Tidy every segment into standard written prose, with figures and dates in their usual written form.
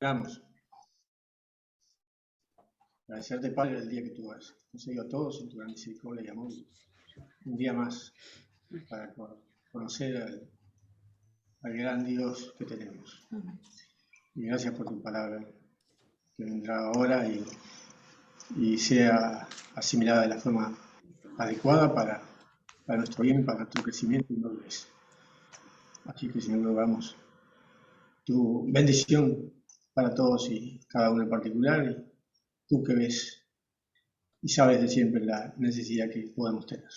Vamos. Agradecerte, Padre, el día que tú has concedido a todos en tu gran misericordia y amor. Un día más para conocer al gran Dios que tenemos. Y gracias por tu palabra, que vendrá ahora y sea asimilada de la forma adecuada para nuestro bien, para nuestro crecimiento y madurez. Así que, Señor, rogamos tu bendición para todos y cada uno en particular, y tú que ves y sabes de siempre la necesidad que podamos tener.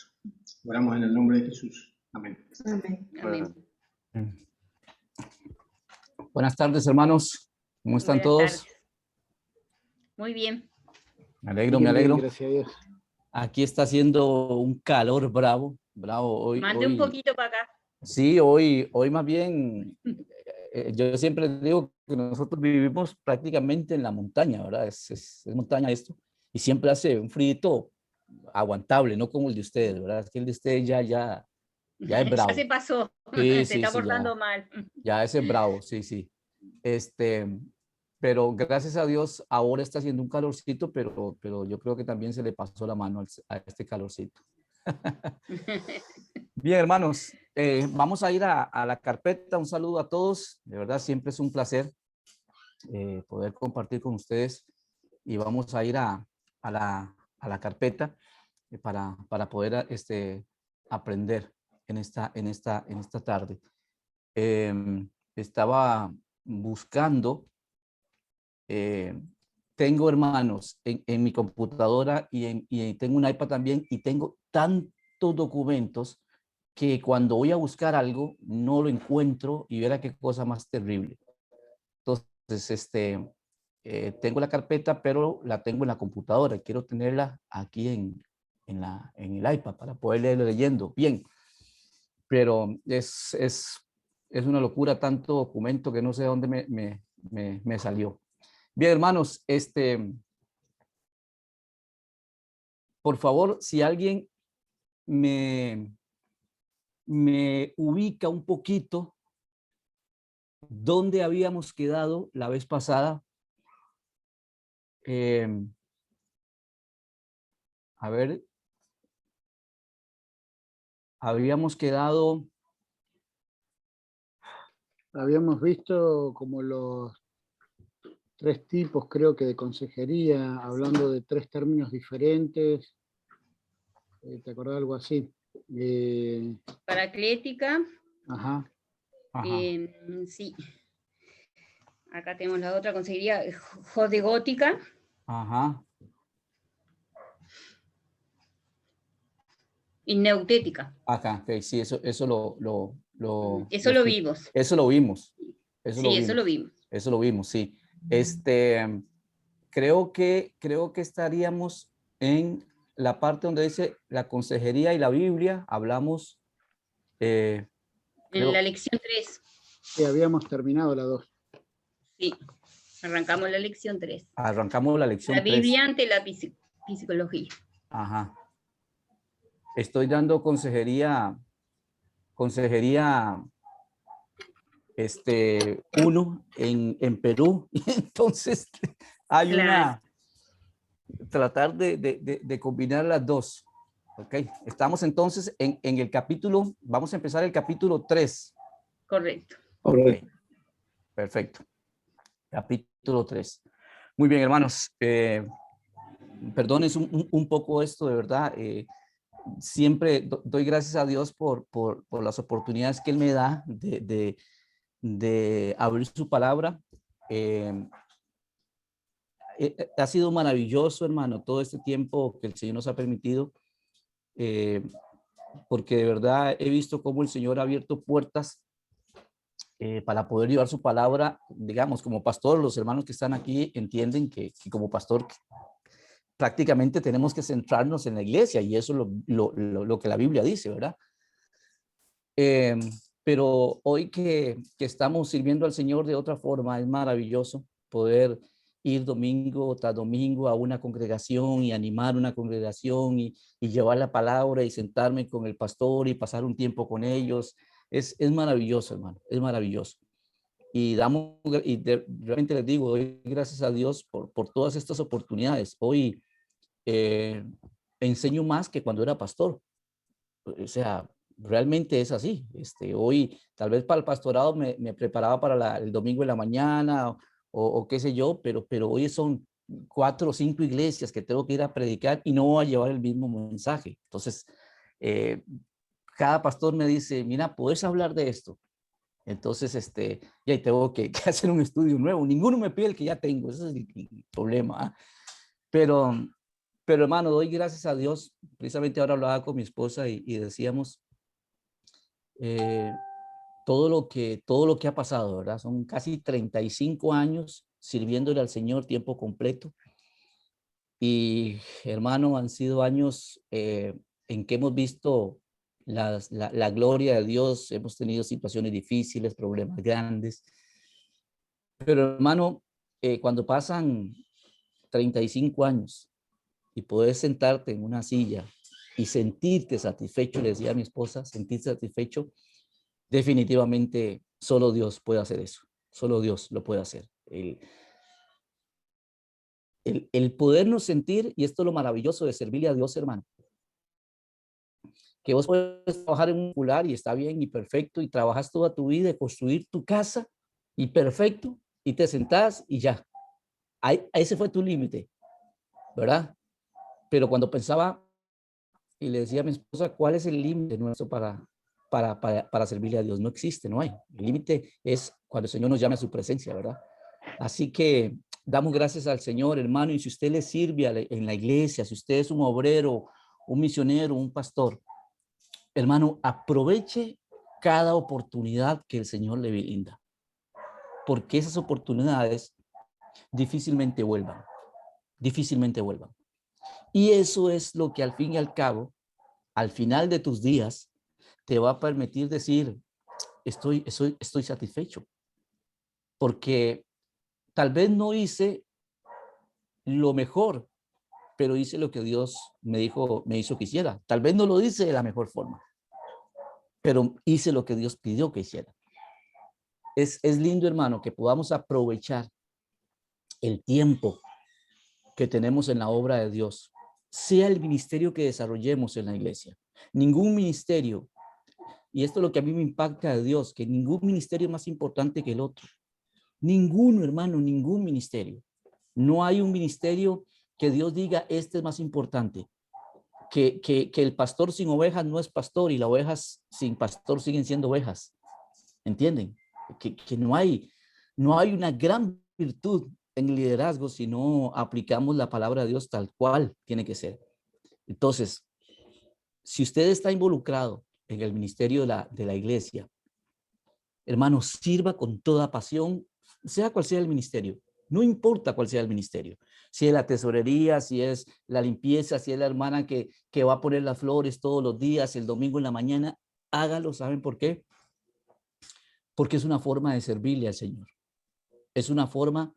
Oramos en el nombre de Jesús. Amén. Amén. Amén. Buenas tardes, hermanos. ¿Cómo están Buenas todos? tardes. Muy bien. Me alegro, Bien, me alegro. bien, gracias a Dios. Aquí está haciendo un calor bravo, bravo hoy. Mande un poquito para acá. Sí, hoy más bien, yo siempre digo que nosotros vivimos prácticamente en la montaña, ¿verdad? Es montaña esto, y siempre hace un frío aguantable, no como el de ustedes, ¿verdad? Es que el de ustedes ya es bravo. Ya se pasó. Sí, Se está portando mal. Ya ese es bravo, sí. Pero gracias a Dios ahora está haciendo un calorcito, pero yo creo que también se le pasó la mano a este calorcito. Bien, hermanos, vamos a ir a la carpeta. Un saludo a todos. De verdad, siempre es un placer poder compartir con ustedes. Y vamos a ir a la carpeta para poder aprender en esta tarde. Estaba buscando, tengo hermanos en mi computadora y tengo un iPad también, y tengo tantos documentos que cuando voy a buscar algo no lo encuentro, y verá qué cosa más terrible. Entonces, tengo la carpeta, pero la tengo en la computadora. Quiero tenerla aquí en el iPad para poder leerlo leyendo bien. Pero es una locura tanto documento que no sé de dónde me salió. Bien, hermanos, por favor, si alguien me ubica un poquito dónde habíamos quedado la vez pasada. A ver, habíamos quedado. Habíamos visto como los 3 tipos, creo que de consejería, hablando de 3 términos diferentes. ¿Te acordás algo así? Paraclética. Ajá. Sí. Acá tenemos la otra consejería, jodegótica. Ajá. Y neutética. Acá, okay, sí, eso lo vimos. Eso lo vimos. Eso lo vimos, sí. Creo que estaríamos en la parte donde dice la consejería y la Biblia. Hablamos. En la lección 3. Sí, habíamos terminado la 2. Sí, arrancamos la lección 3. Arrancamos la lección 3. La Biblia ante la psicología. Ajá. Estoy dando consejería 1 en Perú. Entonces hay claro. tratar de combinar las dos. Ok, estamos entonces en el capítulo, vamos a empezar el capítulo 3. Correcto. Ok, perfecto. Capítulo 3. Muy bien, hermanos. Perdonen un poco esto, de verdad. Siempre doy gracias a Dios por las oportunidades que Él me da de abrir su palabra. Ha sido maravilloso, hermano, todo este tiempo que el Señor nos ha permitido, porque de verdad he visto cómo el Señor ha abierto puertas para poder llevar su palabra. Digamos, como pastor, los hermanos que están aquí entienden que como pastor prácticamente tenemos que centrarnos en la iglesia, y eso es lo que la Biblia dice, ¿verdad? Pero hoy que estamos sirviendo al Señor de otra forma, es maravilloso poder ir domingo tras domingo a una congregación y animar una congregación y llevar la palabra y sentarme con el pastor y pasar un tiempo con ellos. es maravilloso, hermano, es maravilloso. Y realmente les digo, doy gracias a Dios por todas estas oportunidades. Hoy enseño más que cuando era pastor. O sea, realmente es así. Hoy, tal vez para el pastorado me preparaba para el domingo en la mañana o qué sé yo, pero hoy son 4 o 5 iglesias que tengo que ir a predicar y no voy a llevar el mismo mensaje. Entonces, cada pastor me dice, mira, ¿puedes hablar de esto? Entonces, ya tengo que hacer un estudio nuevo. Ninguno me pide el que ya tengo. Ese es el problema. Pero hermano, doy gracias a Dios. Precisamente ahora hablaba con mi esposa y decíamos todo lo que ha pasado, ¿verdad? Son casi 35 años sirviéndole al Señor tiempo completo. Y hermano, han sido años en que hemos visto la gloria de Dios. Hemos tenido situaciones difíciles, problemas grandes. Pero hermano, cuando pasan 35 años y puedes sentarte en una silla y sentirte satisfecho, le decía a mi esposa, sentirte satisfecho, definitivamente solo Dios puede hacer eso. Solo Dios lo puede hacer. El podernos sentir, y esto es lo maravilloso de servirle a Dios, hermano, que vos puedes trabajar en un lugar y está bien y perfecto y trabajas toda tu vida de construir tu casa y perfecto y te sentás y ya. Ese fue tu límite, ¿verdad? Pero cuando pensaba y le decía a mi esposa, ¿cuál es el límite nuestro para servirle a Dios? No existe, no hay. El límite es cuando el Señor nos llame a su presencia, ¿verdad? Así que damos gracias al Señor, hermano, y si usted le sirve en la iglesia, si usted es un obrero, un misionero, un pastor, hermano, aproveche cada oportunidad que el Señor le brinda, porque esas oportunidades difícilmente vuelvan, difícilmente vuelvan. Y eso es lo que al fin y al cabo, al final de tus días, te va a permitir decir, estoy satisfecho, porque tal vez no hice lo mejor, pero hice lo que Dios me hizo que hiciera. Tal vez no lo hice de la mejor forma, pero hice lo que Dios pidió que hiciera. Es lindo, hermano, que podamos aprovechar el tiempo que tenemos en la obra de Dios, sea el ministerio que desarrollemos en la iglesia. Ningún ministerio, y esto es lo que a mí me impacta de Dios, que ningún ministerio es más importante que el otro. Ninguno, hermano, ningún ministerio. No hay un ministerio que Dios diga, este es más importante. Que el pastor sin ovejas no es pastor y las ovejas sin pastor siguen siendo ovejas. ¿Entienden? Que no hay una gran virtud en liderazgo si no aplicamos la palabra de Dios tal cual tiene que ser. Entonces, si usted está involucrado en el ministerio de la iglesia, hermano, sirva con toda pasión, sea cual sea el ministerio. No importa cuál sea el ministerio. Si es la tesorería, si es la limpieza, si es la hermana que va a poner las flores todos los días, el domingo en la mañana, hágalo. ¿Saben por qué? Porque es una forma de servirle al Señor. Es una forma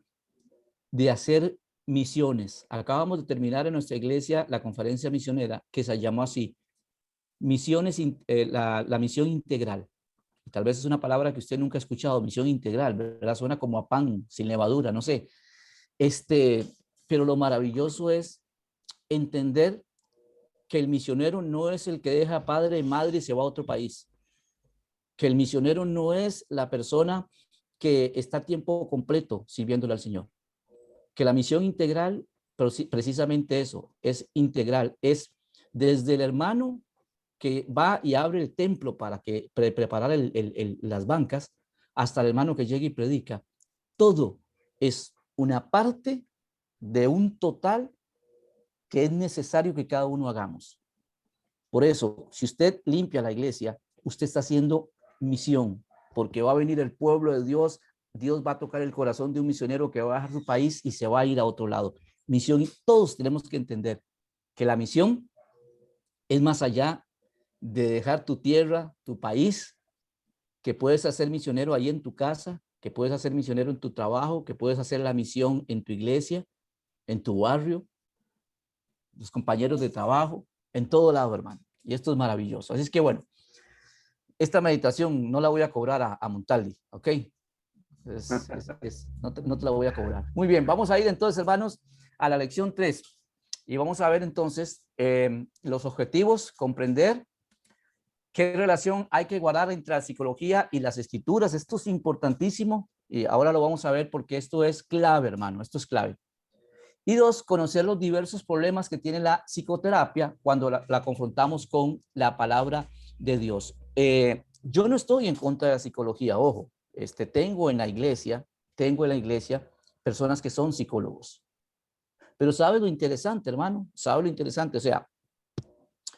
de hacer misiones. Acabamos de terminar en nuestra iglesia la conferencia misionera que se llamó así, la misión integral. Tal vez es una palabra que usted nunca ha escuchado, misión integral, ¿verdad? Suena como a pan sin levadura, no sé. Pero lo maravilloso es entender que el misionero no es el que deja padre y madre y se va a otro país. Que el misionero no es la persona que está a tiempo completo sirviéndole al Señor. Que la misión integral, pero sí, precisamente eso, es integral, es desde el hermano que va y abre el templo para preparar las bancas, hasta el hermano que llega y predica. Todo es una parte de un total que es necesario que cada uno hagamos. Por eso, si usted limpia la iglesia, usted está haciendo misión, porque va a venir el pueblo de Dios, Dios va a tocar el corazón de un misionero que va a dejar su país y se va a ir a otro lado. Misión, y todos tenemos que entender que la misión es más allá de dejar tu tierra, tu país, que puedes hacer misionero ahí en tu casa, que puedes hacer misionero en tu trabajo, que puedes hacer la misión en tu iglesia, en tu barrio, los compañeros de trabajo, en todo lado, hermano. Y esto es maravilloso. Así es que bueno, esta meditación no la voy a cobrar a Montaldi, ¿ok? No te la voy a cobrar. Muy bien, vamos a ir entonces, hermanos, a la lección 3. Y vamos a ver entonces los objetivos, comprender qué relación hay que guardar entre la psicología y las escrituras. Esto es importantísimo y ahora lo vamos a ver porque esto es clave, hermano, esto es clave. Y 2, conocer los diversos problemas que tiene la psicoterapia cuando la confrontamos con la palabra de Dios. Yo no estoy en contra de la psicología, ojo, tengo en la iglesia personas que son psicólogos. Pero ¿sabe lo interesante, hermano? ¿Sabe lo interesante? O sea,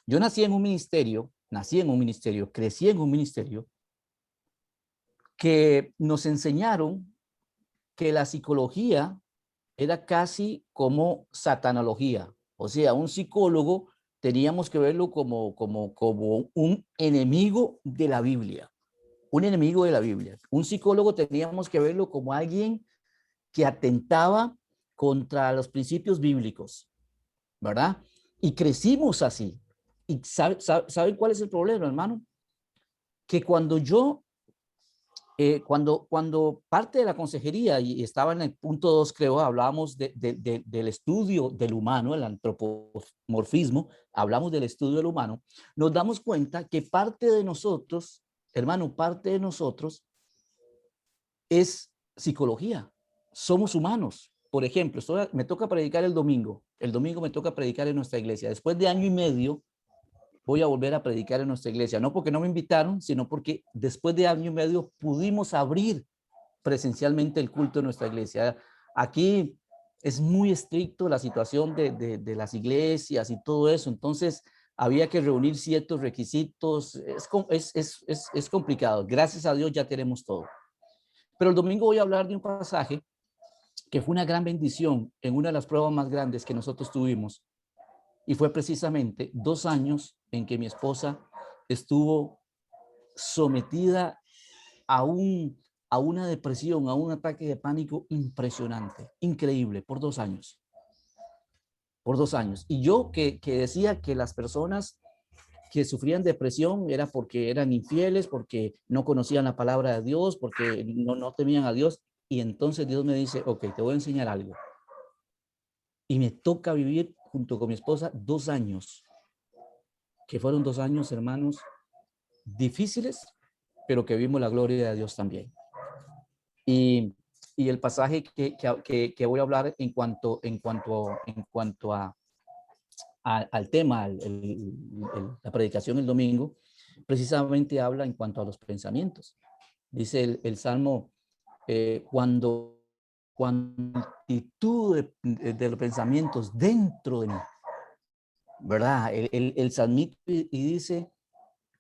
yo nací en un ministerio, crecí en un ministerio que nos enseñaron que la psicología era casi como satanología. O sea, un psicólogo teníamos que verlo como un enemigo de la Biblia. Un enemigo de la Biblia. Un psicólogo teníamos que verlo como alguien que atentaba contra los principios bíblicos, ¿verdad? Y crecimos así. ¿Y saben cuál es el problema, hermano? Que cuando cuando parte de la consejería, y estaba en el punto 2, creo, hablábamos del estudio del humano, el antropomorfismo, hablamos del estudio del humano, nos damos cuenta que parte de nosotros, hermano, parte de nosotros es psicología. Somos humanos. Por ejemplo, me toca predicar el domingo me toca predicar en nuestra iglesia. Después de año y medio, voy a volver a predicar en nuestra iglesia, no porque no me invitaron, sino porque después de año y medio pudimos abrir presencialmente el culto en nuestra iglesia. Aquí es muy estricto la situación de las iglesias y todo eso, entonces había que reunir ciertos requisitos, es complicado. Gracias a Dios ya tenemos todo. Pero el domingo voy a hablar de un pasaje que fue una gran bendición en una de las pruebas más grandes que nosotros tuvimos. Y fue precisamente 2 años en que mi esposa estuvo sometida a una depresión, a un ataque de pánico impresionante, increíble, por 2 años. Por 2 años. Y yo que decía que las personas que sufrían depresión era porque eran infieles, porque no conocían la palabra de Dios, porque no temían a Dios. Y entonces Dios me dice, ok, te voy a enseñar algo. Y me toca vivir junto con mi esposa 2 años, que fueron 2 años, hermanos, difíciles, pero que vimos la gloria de Dios también. Y el pasaje que voy a hablar en cuanto al tema, la predicación el domingo, precisamente habla en cuanto a los pensamientos. Dice el Salmo, cuando multitud de los pensamientos dentro de mí, ¿verdad? El salmista y dice,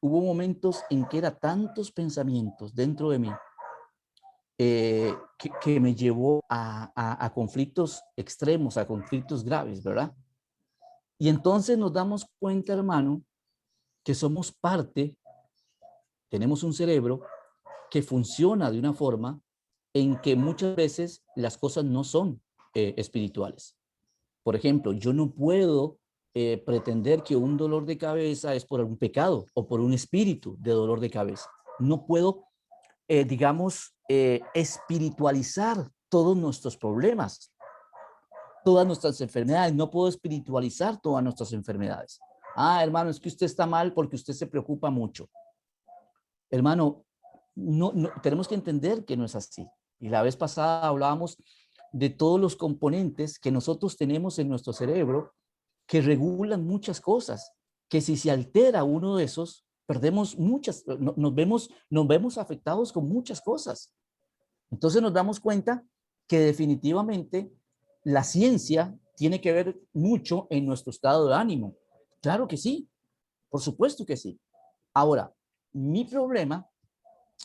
hubo momentos en que era tantos pensamientos dentro de mí que me llevó a conflictos extremos, a conflictos graves, ¿verdad? Y entonces nos damos cuenta, hermano, que somos parte, tenemos un cerebro que funciona de una forma en que muchas veces las cosas no son espirituales. Por ejemplo, yo no puedo pretender que un dolor de cabeza es por un pecado o por un espíritu de dolor de cabeza. No puedo, espiritualizar todos nuestros problemas, todas nuestras enfermedades. No puedo espiritualizar todas nuestras enfermedades. Ah, hermano, es que usted está mal porque usted se preocupa mucho. Hermano, no, tenemos que entender que no es así. Y la vez pasada hablábamos de todos los componentes que nosotros tenemos en nuestro cerebro que regulan muchas cosas, que si se altera uno de esos, perdemos muchas, nos vemos afectados con muchas cosas. Entonces nos damos cuenta que definitivamente la ciencia tiene que ver mucho en nuestro estado de ánimo. Claro que sí, por supuesto que sí. Ahora, mi problema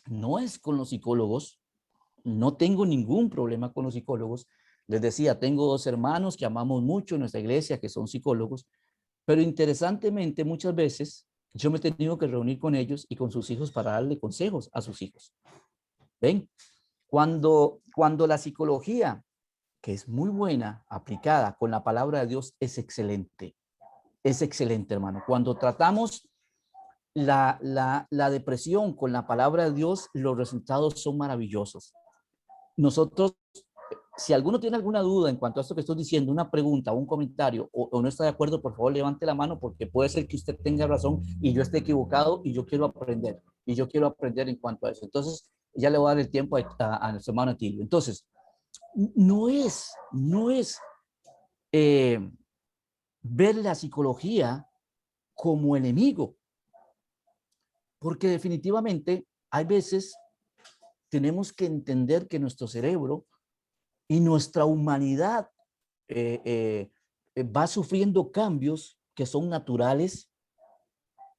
no es con los psicólogos, no tengo ningún problema con los psicólogos. Les decía, tengo 2 hermanos que amamos mucho en nuestra iglesia, que son psicólogos, pero interesantemente muchas veces yo me he tenido que reunir con ellos y con sus hijos para darle consejos a sus hijos. ¿Ven? Cuando la psicología, que es muy buena, aplicada con la palabra de Dios, es excelente, hermano. Cuando tratamos la depresión con la palabra de Dios, los resultados son maravillosos. Nosotros, si alguno tiene alguna duda en cuanto a esto que estoy diciendo, una pregunta, un comentario, o no está de acuerdo, por favor levante la mano, porque puede ser que usted tenga razón y yo esté equivocado y yo quiero aprender. Y yo quiero aprender en cuanto a eso. Entonces, ya le voy a dar el tiempo a nuestro hermano Atilio. Entonces, no es ver la psicología como enemigo, porque definitivamente hay veces tenemos que entender que nuestro cerebro y nuestra humanidad va sufriendo cambios que son naturales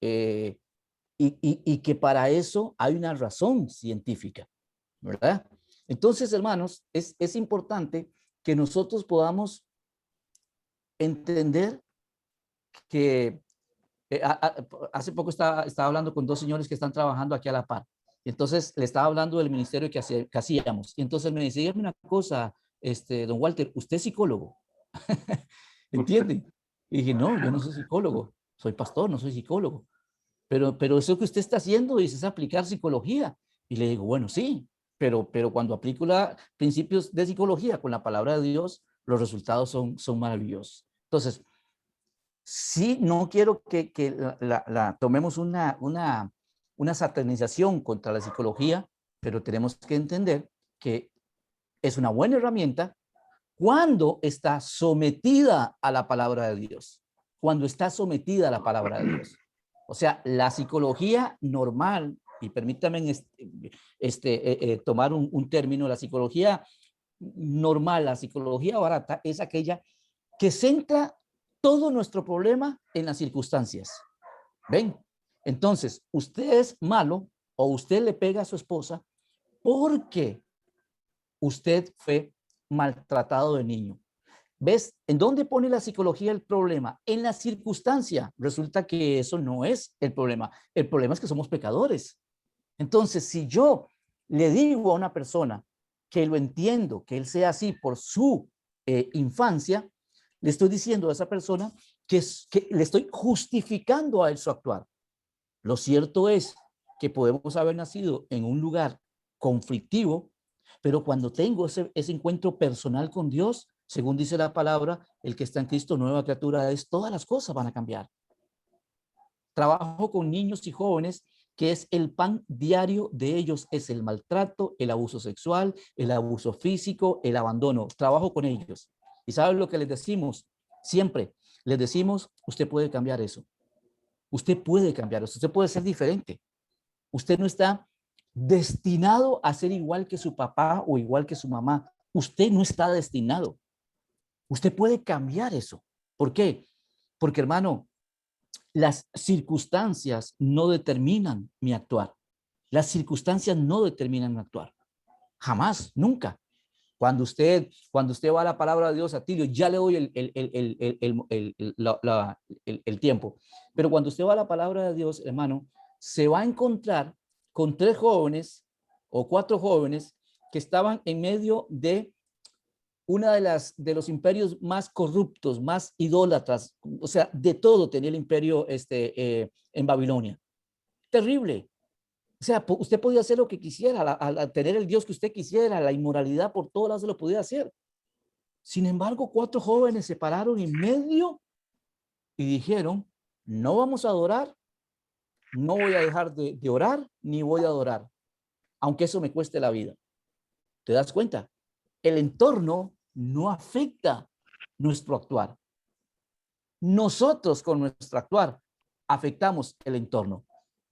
eh, y que para eso hay una razón científica, ¿verdad? Entonces, hermanos, es importante que nosotros podamos entender que hace poco estaba hablando con dos señores que están trabajando aquí a la par. Y entonces le estaba hablando del ministerio que hacíamos. Y entonces me dice, dígame una cosa, don Walter, ¿usted es psicólogo? ¿Entiende? Y dije, no, yo no soy psicólogo, soy pastor, no soy psicólogo. Pero eso que usted está haciendo dice, es aplicar psicología. Y le digo, bueno, sí, pero cuando aplico los principios de psicología con la palabra de Dios, los resultados son maravillosos. Entonces, sí, no quiero que tomemos una satanización contra la psicología, pero tenemos que entender que es una buena herramienta cuando está sometida a la palabra de Dios, cuando está sometida a la palabra de Dios. O sea, la psicología normal, y permítanme tomar un término, la psicología normal, la psicología barata, es aquella que centra todo nuestro problema en las circunstancias. ¿Ven? Entonces, usted es malo o usted le pega a su esposa porque usted fue maltratado de niño. ¿Ves? ¿En dónde pone la psicología el problema? En la circunstancia. Resulta que eso no es el problema. El problema es que somos pecadores. Entonces, si yo le digo a una persona que lo entiendo, que él sea así por su infancia, le estoy diciendo a esa persona que le estoy justificando a él su actuar. Lo cierto es que podemos haber nacido en un lugar conflictivo, pero cuando tengo ese encuentro personal con Dios, según dice la palabra, el que está en Cristo, nueva criatura es, todas las cosas van a cambiar. Trabajo con niños y jóvenes que es el pan diario de ellos, es el maltrato, el abuso sexual, el abuso físico, el abandono. Trabajo con ellos. ¿Y saben lo que les decimos? Siempre les decimos, usted puede cambiar eso. Usted puede cambiar eso. Usted puede ser diferente. Usted no está destinado a ser igual que su papá o igual que su mamá. Usted no está destinado. Usted puede cambiar eso. ¿Por qué? Porque, hermano, las circunstancias no determinan mi actuar. Las circunstancias no determinan mi actuar. Jamás, nunca. Cuando usted va a la palabra de Dios, Atilio, ya le doy el tiempo. Pero cuando usted va a la palabra de Dios, hermano, se va a encontrar con 3 jóvenes o 4 jóvenes que estaban en medio de una de los imperios más corruptos, más idólatras, o sea, de todo tenía el imperio en Babilonia. Terrible. O sea, usted podía hacer lo que quisiera, al tener el Dios que usted quisiera, la inmoralidad por todos lados se lo podía hacer. Sin embargo, 4 jóvenes se pararon en medio y dijeron, no vamos a adorar, no voy a dejar de orar, ni voy a adorar, aunque eso me cueste la vida. ¿Te das cuenta? El entorno no afecta nuestro actuar. Nosotros con nuestro actuar afectamos el entorno.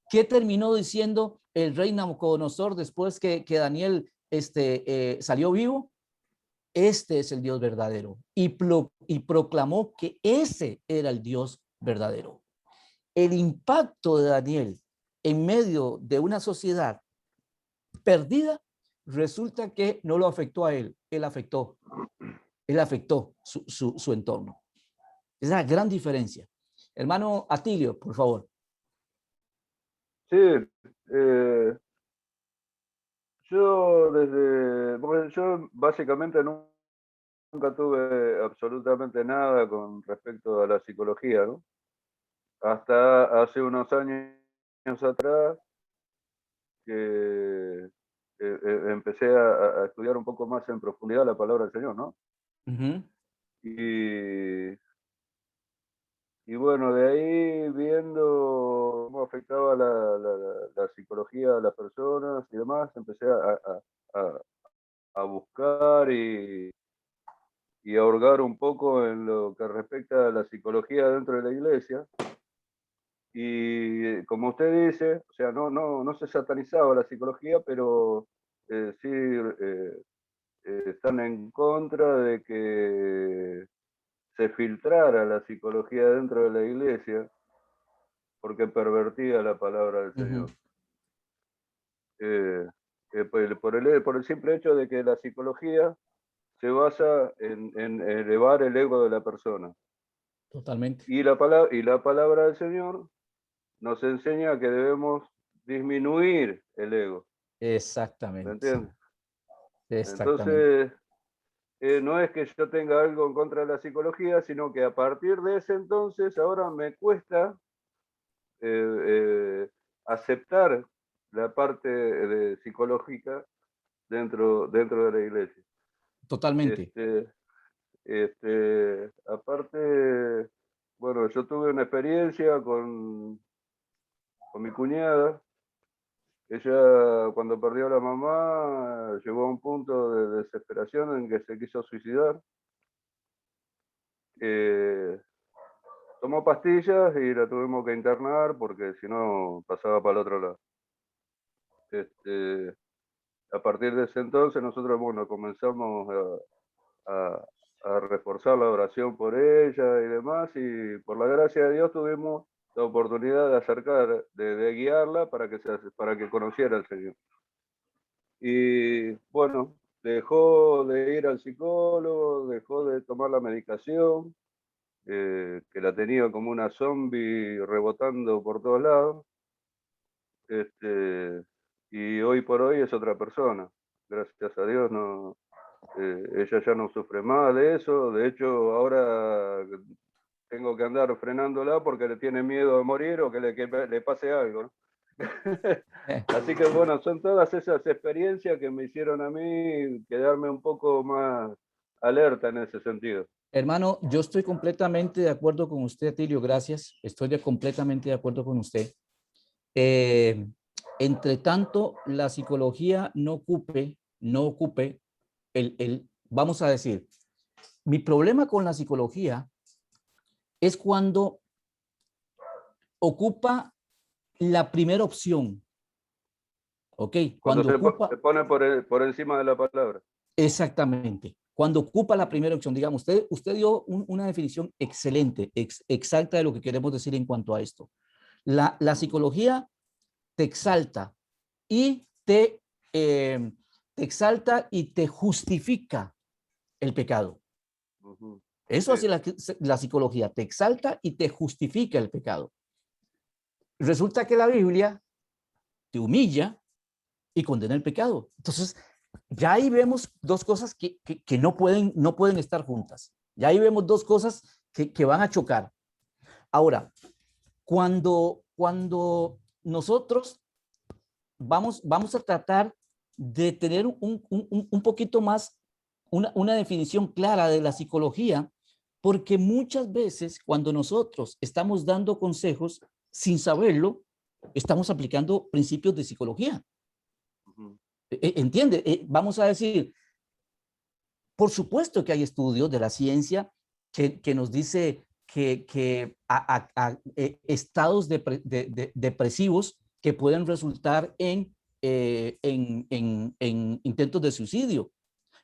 ¿Qué terminó diciendo el rey Nabucodonosor después que Daniel salió vivo? Este es el Dios verdadero. Y proclamó que ese era el Dios verdadero. El impacto de Daniel en medio de una sociedad perdida, resulta que no lo afectó a él, él afectó su entorno. Es la gran diferencia. Hermano Atilio, por favor. Sí, yo básicamente nunca tuve absolutamente nada con respecto a la psicología, ¿no? Hasta hace unos años años atrás que empecé a estudiar un poco más en profundidad la palabra del Señor, ¿no? Ujú, Y, y bueno, de ahí viendo cómo afectaba la psicología de las personas y demás, empecé a- a buscar y a hurgar un poco en lo que respecta a la psicología dentro de la iglesia. Y como usted dice, o sea, no se satanizaba la psicología, pero sí están en contra de que se filtrara la psicología dentro de la iglesia porque pervertía la palabra del ujú, Señor. Eh, por el simple hecho de que la psicología se basa en elevar el ego de la persona. totalmente. Y la palabra del Señor nos enseña que debemos disminuir el ego, ¿me Exactamente. entiendes? Exactamente. Entonces, no es que yo tenga algo en contra de la psicología, sino que a partir de ese entonces ahora me cuesta eh, eh, aceptar la parte psicológica dentro de la iglesia. Totalmente. Este, aparte, bueno, yo tuve una experiencia con mi cuñada. Ella, cuando perdió a la mamá, llegó a un punto de desesperación en que se quiso suicidar. Eh, Tomó pastillas y la tuvimos que internar porque si no pasaba para el otro lado. Este, a partir de ese entonces nosotros, bueno, comenzamos a, a reforzar la oración por ella y demás, y por la gracia de Dios tuvimos la oportunidad de acercar, de guiarla para que conociera al Señor. Y bueno, dejó de ir al psicólogo, dejó de tomar la medicación, que la tenía como una zombie rebotando por todos lados. Y hoy por hoy es otra persona. Gracias a Dios no, ella ya no sufre más de eso. De hecho, ahora tengo que andar frenándola porque le tiene miedo de morir o que le pase algo, ¿no? Así que bueno, son todas esas experiencias que me hicieron a mí quedarme un poco más alerta en ese sentido. Hermano, yo estoy completamente de acuerdo con usted, Atilio, gracias. Completamente de acuerdo con usted. Eh, Entre tanto, la psicología no ocupe vamos a decir, mi problema con la psicología es cuando ocupa la primera opción, ¿ok? Cuando Cuando se ocupa, pone por encima de la palabra. exactamente, cuando ocupa la primera opción, digamos, usted dio una definición excelente, exacta de lo que queremos decir en cuanto a esto. La psicología te exalta y te exalta y te justifica el pecado. Ujú. Eso Sí. hace la psicología, te exalta y te justifica el pecado. Resulta que la Biblia te humilla y condena el pecado. Entonces, ya ahí vemos dos cosas que no pueden estar juntas. Ya ahí vemos dos cosas que van a chocar. Ahora, cuando nosotros vamos a tratar de tener un poquito más, una definición clara de la psicología, porque muchas veces cuando nosotros estamos dando consejos sin saberlo, estamos aplicando principios de psicología. Ujú. ¿Entiende? Vamos a decir, por supuesto que hay estudios de la ciencia que nos dice que estados depresivos que pueden resultar en intentos de suicidio.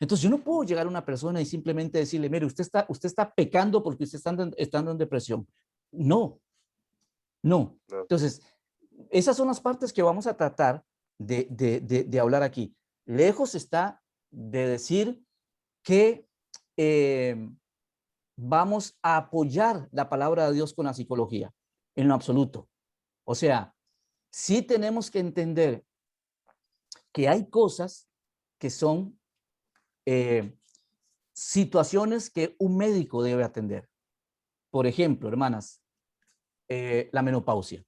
Entonces, yo no puedo llegar a una persona y simplemente decirle, mire, usted está pecando porque usted está estando en depresión. No, no. Claro. Entonces, esas son las partes que vamos a tratar de hablar aquí. Lejos está de decir que eh, vamos a apoyar la palabra de Dios con la psicología, en lo absoluto. O sea, sí tenemos que entender que hay cosas que son situaciones que un médico debe atender. Por ejemplo, hermanas, la menopausia.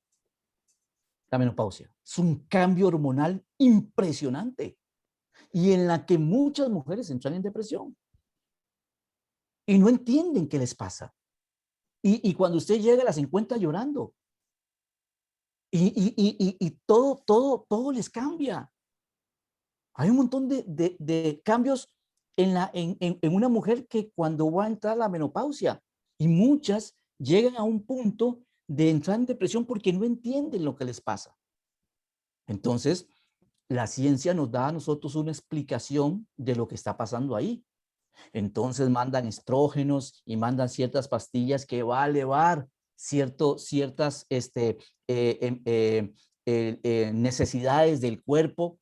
la menopausia. Es un cambio hormonal impresionante y en la que muchas mujeres entran en depresión y no entienden qué les pasa. Y cuando usted llega las encuentra llorando y todo les cambia. Hay un montón de cambios en una mujer que cuando va a entrar a la menopausia y muchas llegan a un punto de entrar en depresión porque no entienden lo que les pasa. Entonces, la ciencia nos da a nosotros una explicación de lo que está pasando ahí. Entonces mandan estrógenos y mandan ciertas pastillas que va a elevar ciertas necesidades del cuerpo,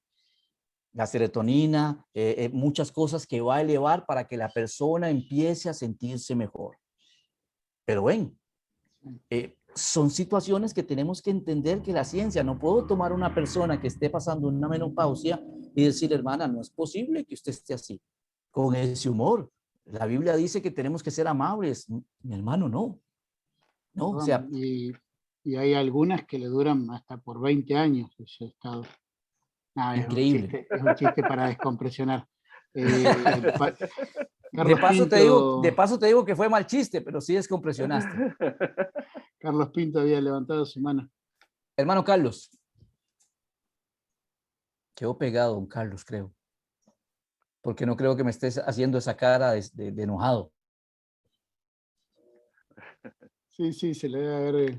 la serotonina, muchas cosas que va a elevar para que la persona empiece a sentirse mejor. Pero ven, son situaciones que tenemos que entender que la ciencia, no puedo tomar una persona que esté pasando una menopausia y decir, hermana, no es posible que usted esté así, con ese humor. La Biblia dice que tenemos que ser amables. Mi hermano, no. No, o sea. Y hay algunas que le duran hasta por 20 años ese estado. No, increíble. Es un chiste para descompresionar. De paso te digo que fue mal chiste, pero sí descompresionaste. Carlos Pinto había levantado su mano. Hermano Carlos. Quedó pegado, don Carlos, creo. Porque no creo que me estés haciendo esa cara de enojado. Sí, se le debe haber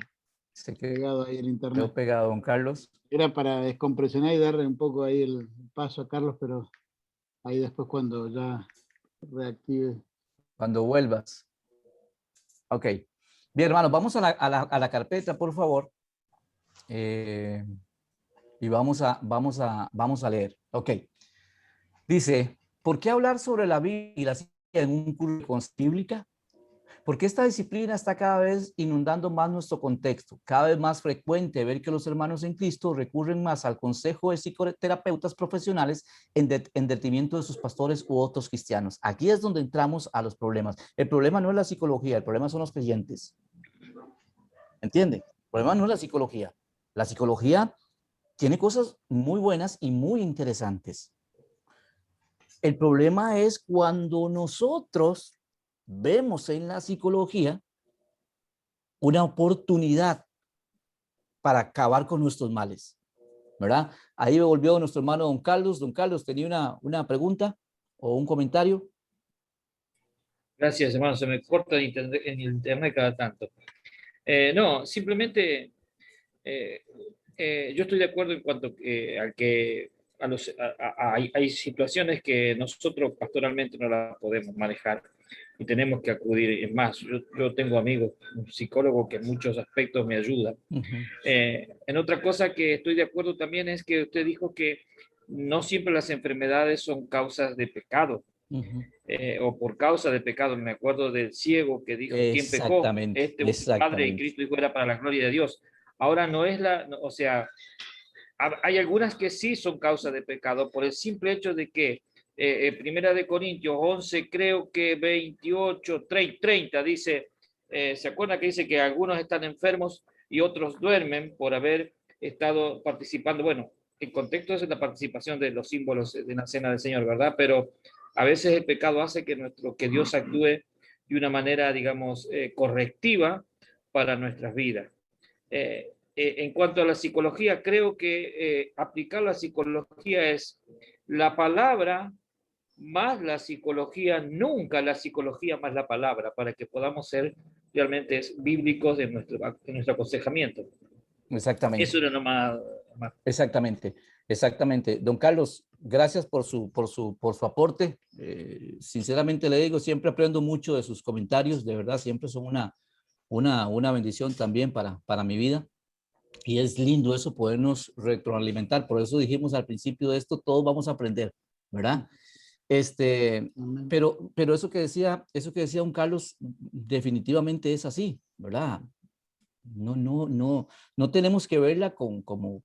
pegado ahí el internet. Quedó pegado, don Carlos. Era para descompresionar y darle un poco ahí el paso a Carlos, pero ahí después cuando ya reactive. Cuando vuelvas. Ok. Bien, hermanos, vamos a la carpeta, por favor. Y vamos a leer. Ok. Dice, ¿por qué hablar sobre la Biblia y la ciencia en un curso bíblica? Porque esta disciplina está cada vez inundando más nuestro contexto. Cada vez más frecuente ver que los hermanos en Cristo recurren más al consejo de psicoterapeutas profesionales en detrimento de sus pastores u otros cristianos. Aquí es donde entramos a los problemas. El problema no es la psicología, el problema son los creyentes. ¿Entiende? El problema no es la psicología. La psicología tiene cosas muy buenas y muy interesantes. El problema es cuando nosotros vemos en la psicología una oportunidad para acabar con nuestros males, ¿verdad? Ahí volvió nuestro hermano don Carlos. Don Carlos, ¿tenía una pregunta o un comentario? Gracias, hermano. Se me corta en internet cada tanto. No, simplemente yo estoy de acuerdo en cuanto a que hay situaciones que nosotros pastoralmente no las podemos manejar y tenemos que acudir. Es más, yo tengo amigos, un psicólogo que en muchos aspectos me ayuda. En otra cosa que estoy de acuerdo también es que usted dijo que no siempre las enfermedades son causas de pecado. O por causa de pecado. Me acuerdo del ciego que dijo, ¿quién pecó? Padre, y Cristo dijo, era para la gloria de Dios. Ahora no es o sea, hay algunas que sí son causa de pecado por el simple hecho de que Primera de Corintios 11, creo que 28, 30 dice, ¿se acuerda que dice que algunos están enfermos y otros duermen por haber estado participando? Bueno, el contexto es la participación de los símbolos de la cena del Señor, ¿verdad? Pero a veces el pecado hace que Dios actúe de una manera, digamos, correctiva para nuestras vidas. En cuanto a la psicología, creo que aplicar la psicología es la palabra más la psicología, nunca la psicología más la palabra, para que podamos ser realmente bíblicos en nuestro aconsejamiento. Exactamente. Eso era nomás. Exactamente. Don Carlos, gracias por su aporte. Sinceramente le digo, siempre aprendo mucho de sus comentarios, de verdad, siempre son una bendición también para mi vida. Y es lindo eso, podernos retroalimentar. Por eso dijimos al principio de esto, todos vamos a aprender, ¿verdad? Pero eso que decía don Carlos, definitivamente es así, ¿verdad? No tenemos que verla como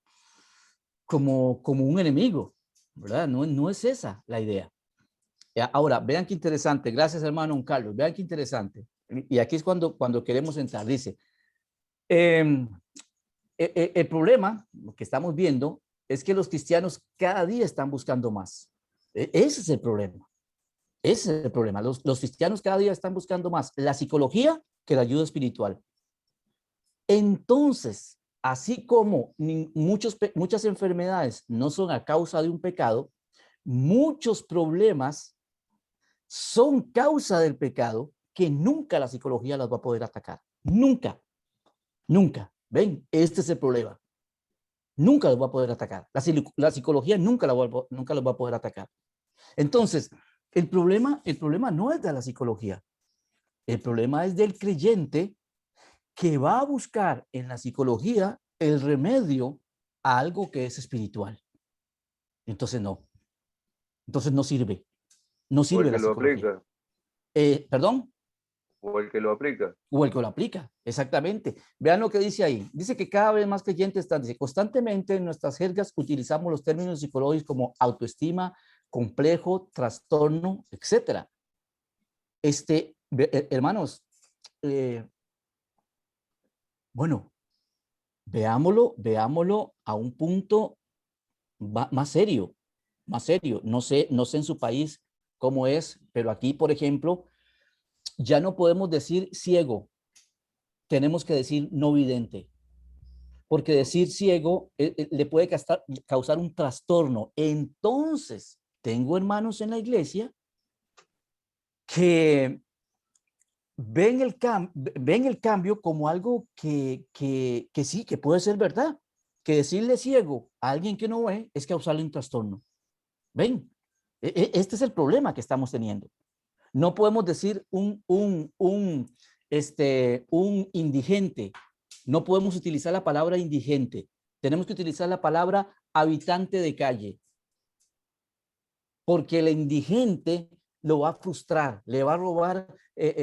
un enemigo, ¿verdad? No es esa la idea. Ahora, vean qué interesante. Gracias, hermano don Carlos. Vean qué interesante. Y aquí es cuando queremos entrar. Dice, el problema, lo que estamos viendo, es que los cristianos cada día están buscando más. Ese es el problema. Ese es el problema. Los cristianos cada día están buscando más la psicología que la ayuda espiritual. Entonces, así como muchas enfermedades no son a causa de un pecado, muchos problemas son causa del pecado que nunca la psicología las va a poder atacar. Nunca. Nunca. ¿Ven? Este es el problema. Nunca los va a poder atacar. La psicología nunca los va a poder atacar. Entonces, el problema no es de la psicología. El problema es del creyente que va a buscar en la psicología el remedio a algo que es espiritual. Entonces no. Entonces no sirve. No sirve la psicología. ¿Perdón? O el que lo aplica. O el que lo aplica, exactamente. Vean lo que dice ahí. Dice que cada vez más creyentes están, dice, constantemente en nuestras jergas utilizamos los términos psicológicos como autoestima, complejo, trastorno, etc. Hermanos, bueno, veámoslo a un punto más serio, más serio. No sé en su país cómo es, pero aquí, por ejemplo, ya no podemos decir ciego, tenemos que decir no vidente, porque decir ciego le puede causar un trastorno. Entonces, tengo hermanos en la iglesia que ven el cambio como algo que sí, que puede ser verdad, que decirle ciego a alguien que no ve es causarle un trastorno. ¿Ven? Este es el problema que estamos teniendo. No podemos decir un indigente. No podemos utilizar la palabra indigente. Tenemos que utilizar la palabra habitante de calle. Porque el indigente lo va a frustrar, le va a robar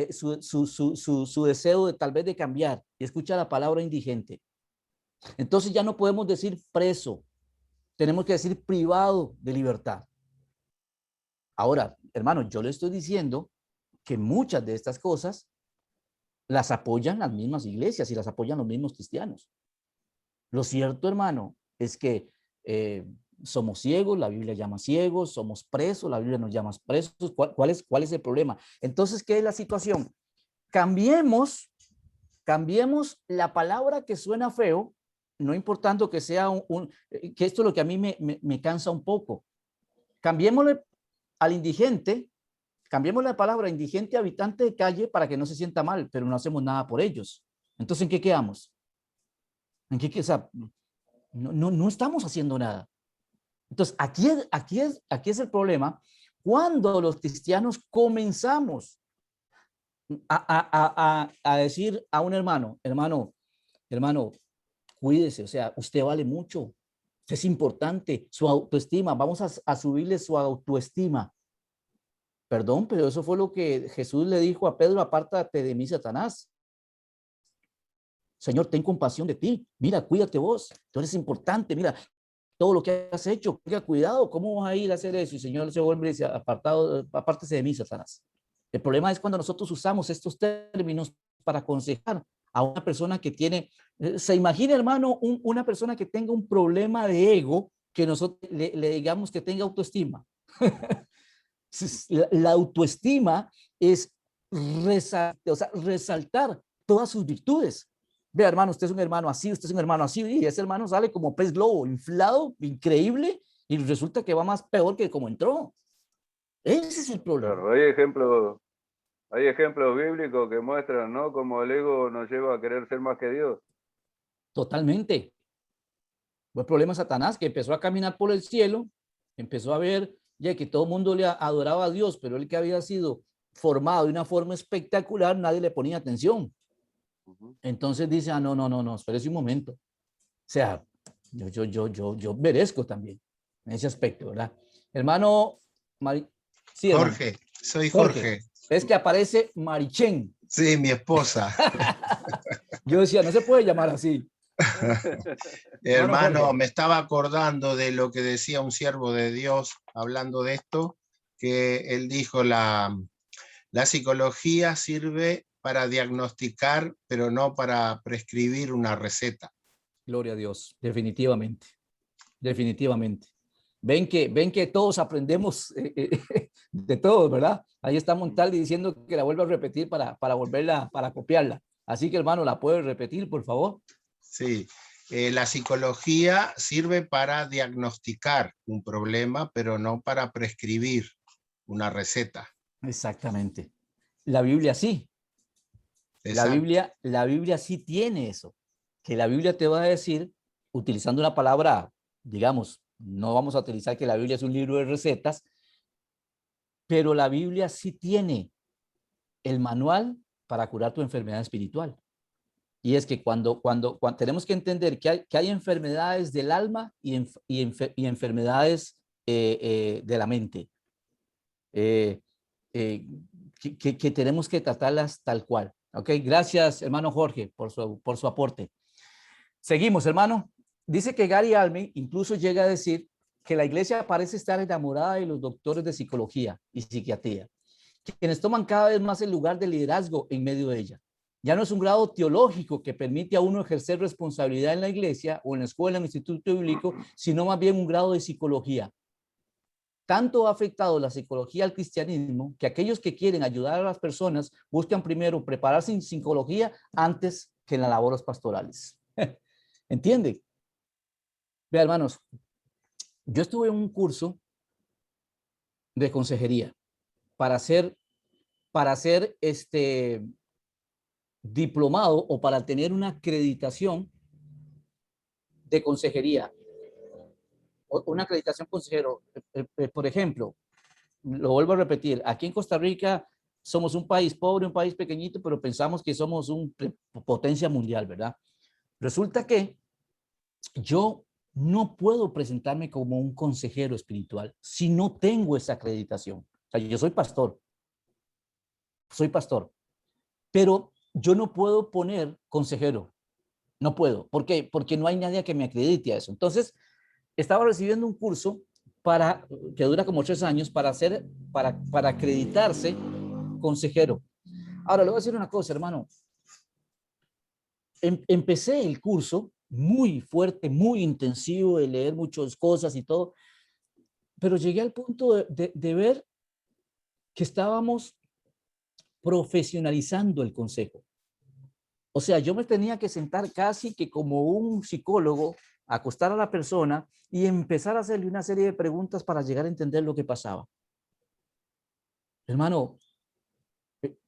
su deseo de tal vez de cambiar. Y escucha la palabra indigente. Entonces ya no podemos decir preso. Tenemos que decir privado de libertad. Ahora, hermano, yo le estoy diciendo que muchas de estas cosas las apoyan las mismas iglesias y las apoyan los mismos cristianos. Lo cierto, hermano, es que somos ciegos, la Biblia llama ciegos, somos presos, la Biblia nos llama presos. ¿Cuál es el problema? Entonces, ¿qué es la situación? Cambiemos la palabra que suena feo, no importando que sea que esto es lo que a mí me cansa un poco. Cambiémosle al indigente, cambiemos la palabra indigente habitante de calle para que no se sienta mal, pero no hacemos nada por ellos. Entonces, ¿en qué quedamos? O sea, no estamos haciendo nada. Entonces, aquí es el problema. Cuando los cristianos comenzamos a decir a un hermano, cuídese, o sea, usted vale mucho, usted es importante, su autoestima, vamos a subirle su autoestima. Perdón, pero eso fue lo que Jesús le dijo a Pedro: apártate de mí, Satanás. Señor, ten compasión de ti. Mira, cuídate vos. Tú eres importante. Mira, todo lo que has hecho. Tenga cuidado. ¿Cómo vas a ir a hacer eso? Y el Señor se vuelve y dice: apártese de mí, Satanás. El problema es cuando nosotros usamos estos términos para aconsejar a una persona que tiene, se imagina, hermano, una persona que tenga un problema de ego, que nosotros le digamos que tenga autoestima. La autoestima es resaltar todas sus virtudes. Vea, hermano, usted es un hermano así, usted es un hermano así, y ese hermano sale como pez globo, inflado, increíble, y resulta que va más peor que como entró. Ese es el problema. Claro, hay ejemplos bíblicos que muestran, ¿no?, cómo el ego nos lleva a querer ser más que Dios. Totalmente. Fue el problema de Satanás, que empezó a caminar por el cielo, empezó a ver ya que todo el mundo le adoraba a Dios, pero él, que había sido formado de una forma espectacular, nadie le ponía atención. Entonces dice: no, espérese un momento. O sea, yo merezco también en ese aspecto, ¿verdad? Hermano, sí, Jorge, hermano. Soy Jorge. Es que aparece Marichen. Sí, mi esposa. Yo decía, no se puede llamar así. Hermano, me estaba acordando de lo que decía un siervo de Dios hablando de esto, que él dijo: la psicología sirve para diagnosticar, pero no para prescribir una receta. Gloria a Dios, definitivamente, definitivamente. Ven que todos aprendemos de todos, ¿verdad? Ahí está Montaldi diciendo que la vuelva a repetir para volverla, para copiarla. Así que, hermano, ¿la puede repetir, por favor? Sí, la psicología sirve para diagnosticar un problema, pero no para prescribir una receta. Exactamente. La Biblia sí. Exacto. La Biblia sí tiene eso. Que la Biblia te va a decir, utilizando una palabra, digamos, no vamos a utilizar que la Biblia es un libro de recetas, pero la Biblia sí tiene el manual para curar tu enfermedad espiritual. Y es que cuando tenemos que entender que hay enfermedades del alma y enfermedades de la mente, que tenemos que tratarlas tal cual. ¿Ok? Gracias, hermano Jorge, por su aporte. Seguimos, hermano. Dice que Gary Alme incluso llega a decir que la iglesia parece estar enamorada de los doctores de psicología y psiquiatría, quienes toman cada vez más el lugar de liderazgo en medio de ella. Ya no es un grado teológico que permite a uno ejercer responsabilidad en la iglesia o en la escuela, en el instituto bíblico, sino más bien un grado de psicología. Tanto ha afectado la psicología al cristianismo que aquellos que quieren ayudar a las personas buscan primero prepararse en psicología antes que en las labores pastorales. ¿Entiende? Vea, hermanos, yo estuve en un curso de consejería para ser diplomado o para tener una acreditación de consejería. Una acreditación consejero. Por ejemplo, lo vuelvo a repetir, aquí en Costa Rica somos un país pobre, un país pequeñito, pero pensamos que somos una potencia mundial, ¿verdad? Resulta que yo no puedo presentarme como un consejero espiritual si no tengo esa acreditación. O sea, yo soy pastor, pero yo no puedo poner consejero. No puedo. ¿Por qué? Porque no hay nadie que me acredite a eso. Entonces, estaba recibiendo un curso que dura como 3 años para acreditarse consejero. Ahora, le voy a decir una cosa, hermano. Empecé el curso muy fuerte, muy intensivo, de leer muchas cosas y todo, pero llegué al punto de ver que estábamos profesionalizando el consejo. O sea, yo me tenía que sentar casi que como un psicólogo, acostar a la persona y empezar a hacerle una serie de preguntas para llegar a entender lo que pasaba. Hermano,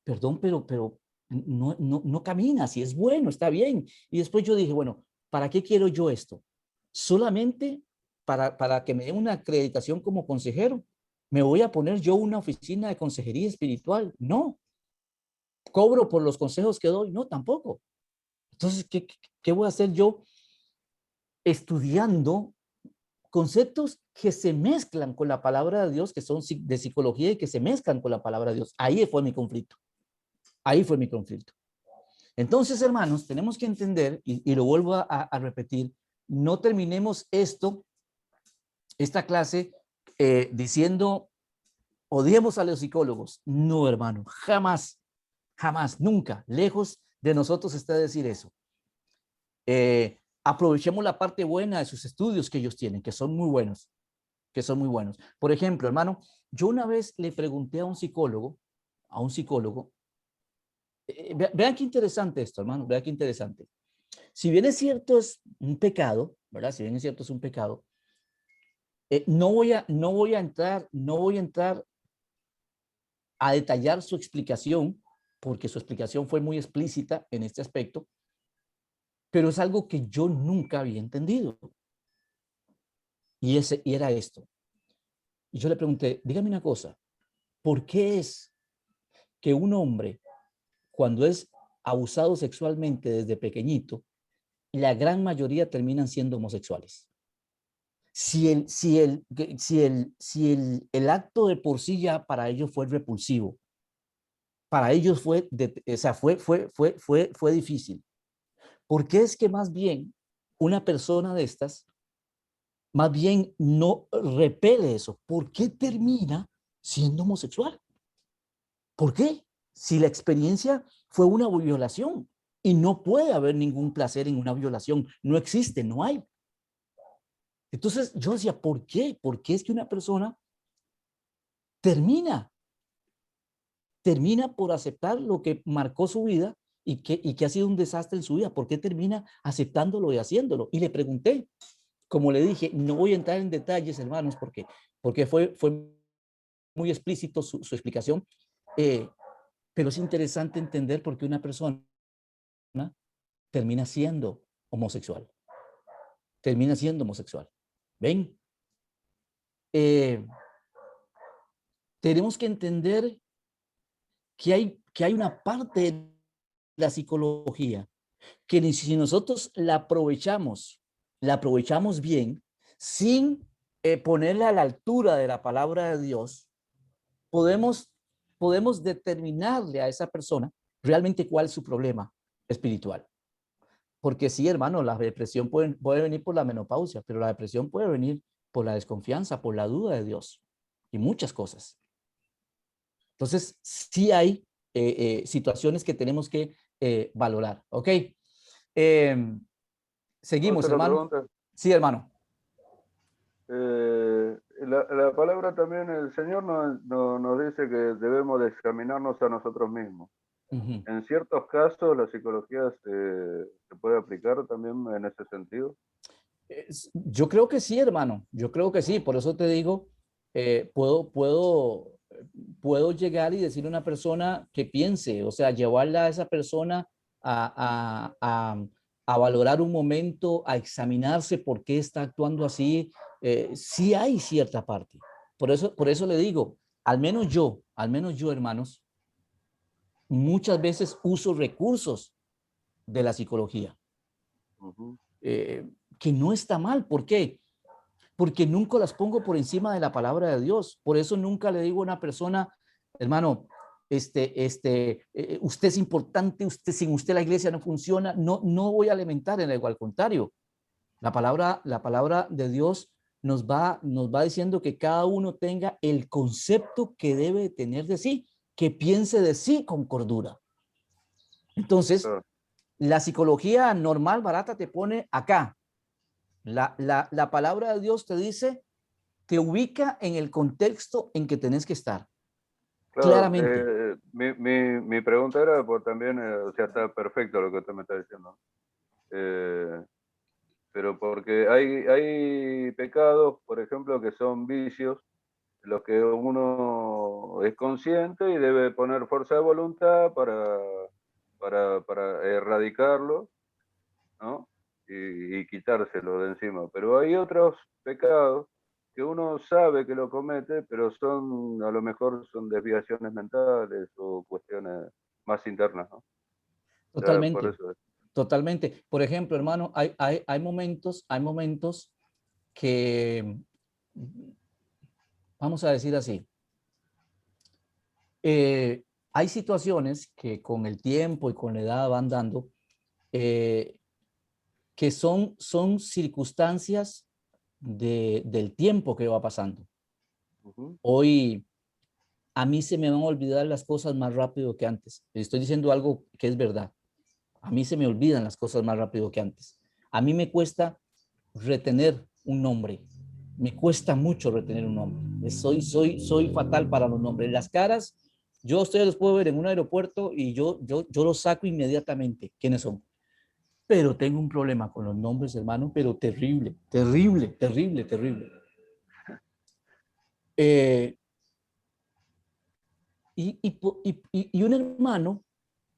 perdón, pero no camina, si es bueno, está bien. Y después yo dije, bueno, ¿para qué quiero yo esto? ¿Solamente para que me den una acreditación como consejero? ¿Me voy a poner yo una oficina de consejería espiritual? No. ¿Cobro por los consejos que doy? No, tampoco. Entonces, ¿qué voy a hacer yo estudiando conceptos que se mezclan con la palabra de Dios, que son de psicología y que se mezclan con la palabra de Dios? Ahí fue mi conflicto. Ahí fue mi conflicto. Entonces, hermanos, tenemos que entender, y lo vuelvo a repetir, no terminemos esta clase diciendo, odiemos a los psicólogos. No, hermano, jamás, jamás, nunca, lejos de nosotros está decir eso. Aprovechemos la parte buena de sus estudios que ellos tienen, que son muy buenos, Por ejemplo, hermano, yo una vez le pregunté a un psicólogo, vean qué interesante esto, hermano, vean qué interesante. Si bien es cierto es un pecado, ¿verdad? Si bien es cierto es un pecado, no voy a entrar a detallar su explicación, porque su explicación fue muy explícita en este aspecto, pero es algo que yo nunca había entendido. Y era esto. Y yo le pregunté, dígame una cosa, ¿por qué es que un hombre, cuando es abusado sexualmente desde pequeñito, la gran mayoría terminan siendo homosexuales? Si el acto de por sí ya para ellos fue repulsivo, para ellos fue difícil. ¿Por qué es que más bien una persona de estas, más bien no repele eso? ¿Por qué termina siendo homosexual? ¿Por qué? Si la experiencia fue una violación. Y no puede haber ningún placer en una violación. No existe, no hay. Entonces yo decía, ¿por qué? ¿Por qué es que una persona termina por aceptar lo que marcó su vida y que ha sido un desastre en su vida? ¿Por qué termina aceptándolo y haciéndolo? Y le pregunté, como le dije, no voy a entrar en detalles, hermanos, porque fue muy explícito su explicación, pero es interesante entender por qué una persona termina siendo homosexual. Termina siendo homosexual. ¿Ven? Tenemos que entender que hay una parte de la psicología que si nosotros la aprovechamos bien, sin ponerla a la altura de la palabra de Dios, podemos determinarle a esa persona realmente cuál es su problema espiritual. Porque sí, hermano, la depresión puede venir por la menopausia, pero la depresión puede venir por la desconfianza, por la duda de Dios y muchas cosas. Entonces, sí hay situaciones que tenemos que valorar. ¿Ok? Seguimos, Otra hermano. pregunta. Sí, hermano. La palabra también, el Señor nos dice que debemos de examinarnos a nosotros mismos. Uh-huh. En ciertos casos, la psicología se puede aplicar también en ese sentido. Yo creo que sí, hermano. Yo creo que sí. Por eso te digo, puedo llegar y decirle a una persona que piense, o sea, llevarla a esa persona a valorar un momento, a examinarse por qué está actuando así. Sí hay cierta parte. Por eso le digo, al menos yo, hermanos, muchas veces uso recursos de la psicología, Uh-huh. que no está mal. ¿Por qué? Porque nunca las pongo por encima de la palabra de Dios. Por eso nunca le digo a una persona, hermano, usted es importante, sin usted la iglesia no funciona. No voy a alimentar en algo, al contrario. La palabra de Dios nos va diciendo que cada uno tenga el concepto que debe tener de sí, que piense de sí con cordura. Entonces, la psicología normal, barata, te pone acá. La palabra de Dios te dice, te ubica en el contexto en que tenés que estar. Claro, Claramente. mi pregunta era por también, o sea, está perfecto lo que usted me está diciendo. Pero porque hay pecados, por ejemplo, que son vicios, los que uno es consciente y debe poner fuerza de voluntad para erradicarlo, ¿no? Y quitárselo de encima. Pero hay otros pecados que uno sabe que lo comete, pero a lo mejor son desviaciones mentales o cuestiones más internas, ¿no? Por Totalmente. eso es. Totalmente. Por ejemplo, hermano, hay momentos que, vamos a decir así, hay situaciones que con el tiempo y con la edad van dando, que son circunstancias del tiempo que va pasando. Uh-huh. Hoy a mí se me van a olvidar las cosas más rápido que antes. Estoy diciendo algo que es verdad. A mí se me olvidan las cosas más rápido que antes. A mí me cuesta retener un nombre. Me cuesta mucho retener un nombre. Soy fatal para los nombres. Las caras, ustedes los puedo ver en un aeropuerto y yo los saco inmediatamente. ¿Quiénes son? Pero tengo un problema con los nombres, hermano, pero terrible, terrible, terrible, terrible. Y un hermano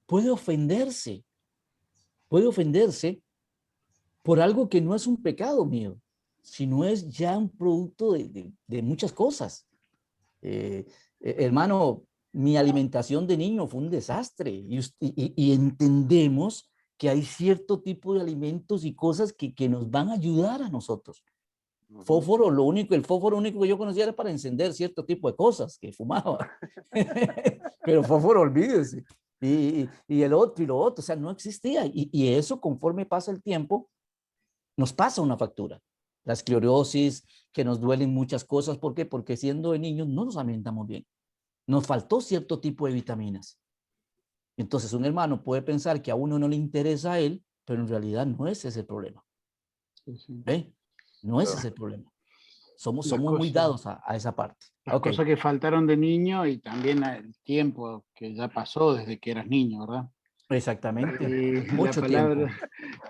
puede ofenderse por algo que no es un pecado mío, sino es ya un producto de muchas cosas. Hermano, mi alimentación de niño fue un desastre y entendemos que hay cierto tipo de alimentos y cosas que nos van a ayudar a nosotros. Uh-huh. El fósforo único que yo conocía era para encender cierto tipo de cosas que fumaba. Pero fósforo, olvídese. Y el otro y lo otro, o sea, no existía. Y eso, conforme pasa el tiempo, nos pasa una factura. La esclerosis, que nos duelen muchas cosas. ¿Por qué? Porque siendo de niños no nos alimentamos bien. Nos faltó cierto tipo de vitaminas. Entonces un hermano puede pensar que a uno no le interesa a él, pero en realidad no ese es el problema. Sí, sí. ¿Ve? No ese Claro. es el problema. Somos Las muy cosas- dados a esa parte. Las Ok, cosas que faltaron de niño y también el tiempo que ya pasó desde que eras niño, ¿verdad? exactamente. Y la Mucho tiempo. palabra,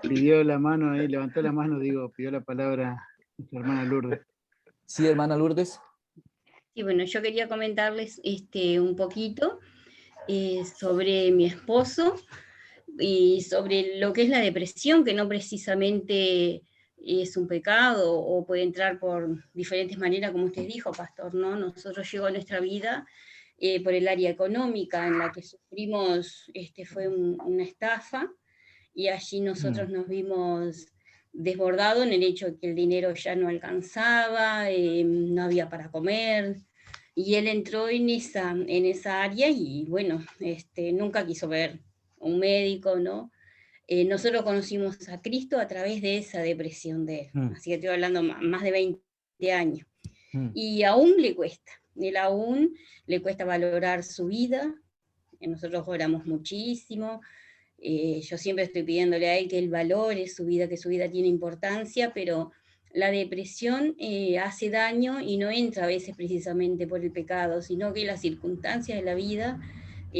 pidió la mano ahí, levantó la mano, digo, pidió la palabra nuestra hermana Lourdes. Sí, hermana Lourdes. Y bueno, yo quería comentarles un poquito sobre mi esposo y sobre lo que es la depresión, que no precisamente es un pecado o puede entrar por diferentes maneras, como usted dijo, pastor, ¿no? Nosotros llegó a nuestra vida por el área económica en la que sufrimos, fue una estafa, y allí nosotros nos vimos desbordados en el hecho de que el dinero ya no alcanzaba, no había para comer, y él entró en esa área y bueno, nunca quiso ver un médico, ¿no? Nosotros conocimos a Cristo a través de esa depresión de él, así que estoy hablando más de 20 años, y aún le cuesta, él aún le cuesta valorar su vida, nosotros oramos muchísimo, yo siempre estoy pidiéndole a él que él valore su vida, que su vida tiene importancia, pero la depresión hace daño y no entra a veces precisamente por el pecado, sino que las circunstancias de la vida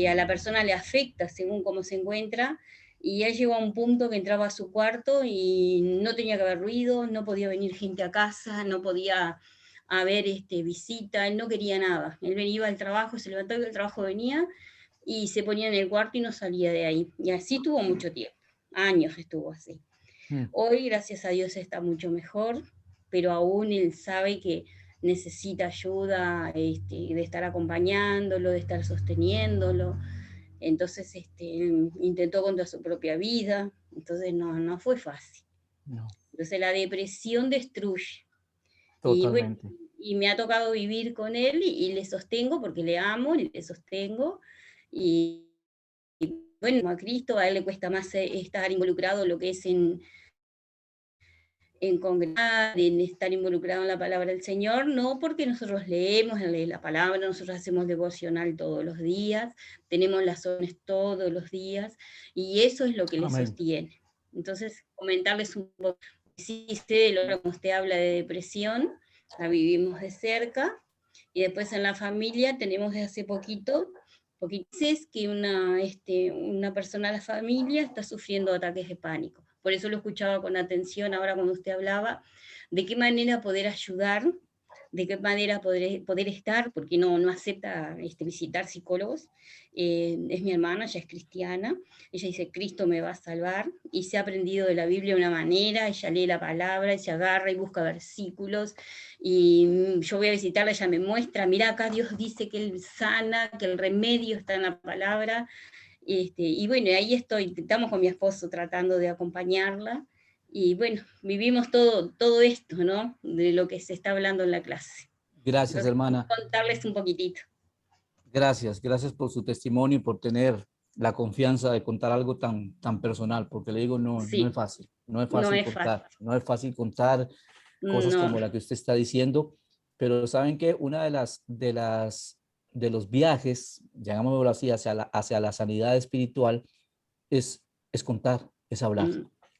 a la persona le afecta según cómo se encuentra, y él llegó a un punto que entraba a su cuarto y no tenía que haber ruido, no podía venir gente a casa, no podía haber visita, él no quería nada, él iba al trabajo, se levantaba y del trabajo venía, y se ponía en el cuarto y no salía de ahí. Y así tuvo mucho tiempo, años estuvo así. Hoy, gracias a Dios, está mucho mejor, pero aún él sabe que necesita ayuda de estar acompañándolo, de estar sosteniéndolo. Entonces él intentó contra su propia vida, entonces no fue fácil. No, Entonces la depresión destruye. Y bueno, totalmente. y me ha tocado vivir con él y le sostengo porque le amo, le sostengo. Y bueno, a Cristo, a él le cuesta más estar involucrado en lo que es en congregar, en estar involucrado en la palabra del Señor, no porque nosotros leemos la palabra, nosotros hacemos devocional todos los días, tenemos las oraciones todos los días, y eso es lo que le Amén. sostiene. Entonces, comentarles un poco, sí sé, como usted habla de depresión, la vivimos de cerca, y después en la familia tenemos de hace poquito es que una persona de la familia está sufriendo ataques de pánico. Por eso lo escuchaba con atención ahora cuando usted hablaba, de qué manera poder ayudar, de qué manera poder estar, porque no acepta visitar psicólogos. Es mi hermana, ella es cristiana, ella dice, Cristo me va a salvar, y se ha aprendido de la Biblia de una manera, ella lee la palabra, ella agarra y busca versículos, y yo voy a visitarla, ella me muestra, mira, acá Dios dice que Él sana, que el remedio está en la palabra, y bueno, ahí estamos con mi esposo tratando de acompañarla, y bueno, vivimos todo esto, ¿no? De lo que se está hablando en la clase. Gracias, Entonces, hermana. contarles un poquitito. Gracias por su testimonio y por tener la confianza de contar algo tan personal, porque le digo, no Sí, es fácil, no es no fácil es fácil. contar, no es fácil contar cosas No, como la que usted está diciendo, pero saben que una de los viajes, llamémoslo así, hacia la sanidad espiritual es contar, es hablar.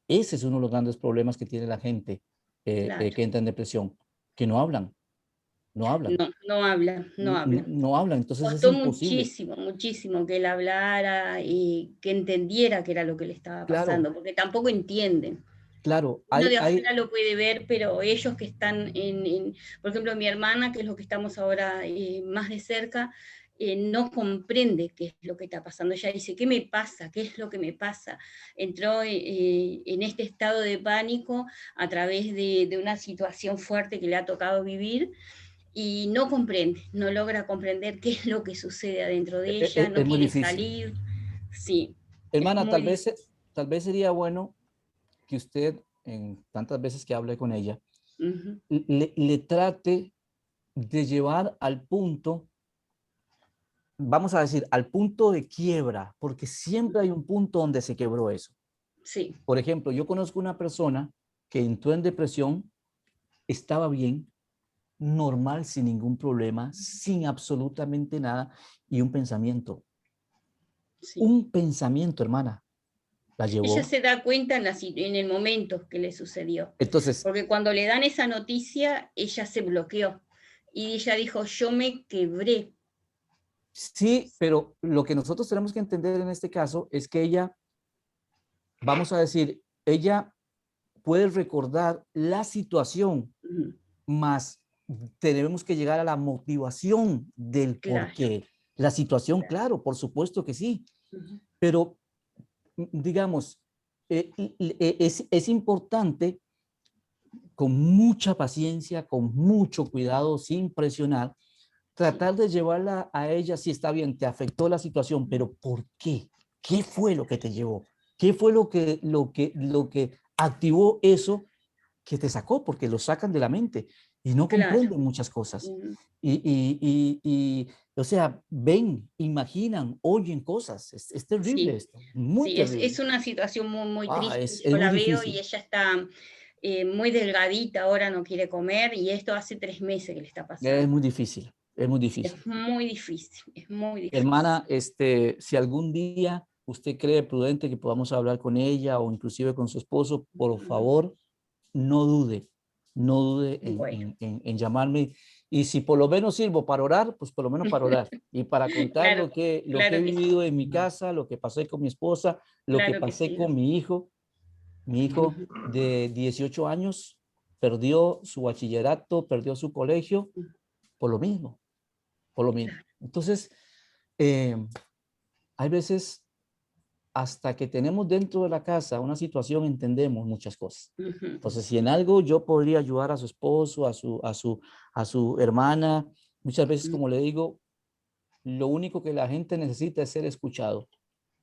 Ese es uno de los grandes problemas que tiene la gente claro. que entra en depresión, que no hablan, no hablan, No hablan, no hablan. no hablan, entonces es Costó imposible. muchísimo, muchísimo que él hablara y que entendiera qué era lo que le estaba Claro, pasando, porque tampoco entienden. claro, Uno de afuera lo puede ver, pero ellos que están por ejemplo, mi hermana, que es lo que estamos ahora más de cerca, no comprende qué es lo que está pasando. Ella dice, ¿qué me pasa? ¿Qué es lo que me pasa? Entró en este estado de pánico a través de una situación fuerte que le ha tocado vivir, y no comprende, no logra comprender qué es lo que sucede adentro de ella, no es muy quiere difícil. salir. Sí, es Hermana, muy difícil. tal vez sería bueno que usted, en tantas veces que hable con ella, le trate de llevar al punto, vamos a decir, al punto de quiebra, porque siempre hay un punto donde se quebró eso. Sí. Por ejemplo, yo conozco una persona que entró en depresión, estaba bien, normal, sin ningún problema, sin absolutamente nada, y un pensamiento. Sí. Un pensamiento, hermana, la Ella llevó. se da cuenta en el momento que le sucedió. Entonces, Porque cuando le dan esa noticia, ella se bloqueó. Y ella dijo, yo me quebré. sí, pero lo que nosotros tenemos que entender en este caso es que ella, vamos a decir, ella puede recordar la situación, Ujú. más tenemos que llegar a la motivación del Claro. por qué. La situación, claro, por supuesto que sí, Ujú. pero digamos, es importante con mucha paciencia, con mucho cuidado, sin presionar, tratar de llevarla a ella, si está bien, te afectó la situación, pero ¿por qué? ¿Qué fue lo que te llevó? ¿Qué fue lo que activó eso que te sacó? Porque lo sacan de la mente y no Claro. comprenden muchas cosas. Ujú. O sea, ven, imaginan, oyen cosas. Es terrible Sí, esto, muy sí, terrible. es una situación muy triste. Es Yo muy la veo difícil. y ella está muy delgadita, ahora no quiere comer, y esto hace 3 meses que le está Es pasando. muy difícil, es muy difícil. Es muy difícil, es muy difícil. Hermana, si algún día usted cree prudente que podamos hablar con ella o inclusive con su esposo, por favor, no dude, no dude Bueno, en llamarme. Y si por lo menos sirvo para orar, pues por lo menos para orar y para contar claro, lo que he claro que sí, vivido en mi casa, lo que pasé con mi esposa, lo que claro que pasé sí. con mi hijo. Mi hijo de 18 años perdió su bachillerato, perdió su colegio por lo mismo, por lo mismo. Entonces, hay veces hasta que tenemos dentro de la casa una situación, entendemos muchas cosas. Ujú. Entonces, si en algo yo podría ayudar a su esposo, a su hermana, muchas veces, como le digo, lo único que la gente necesita es ser escuchado.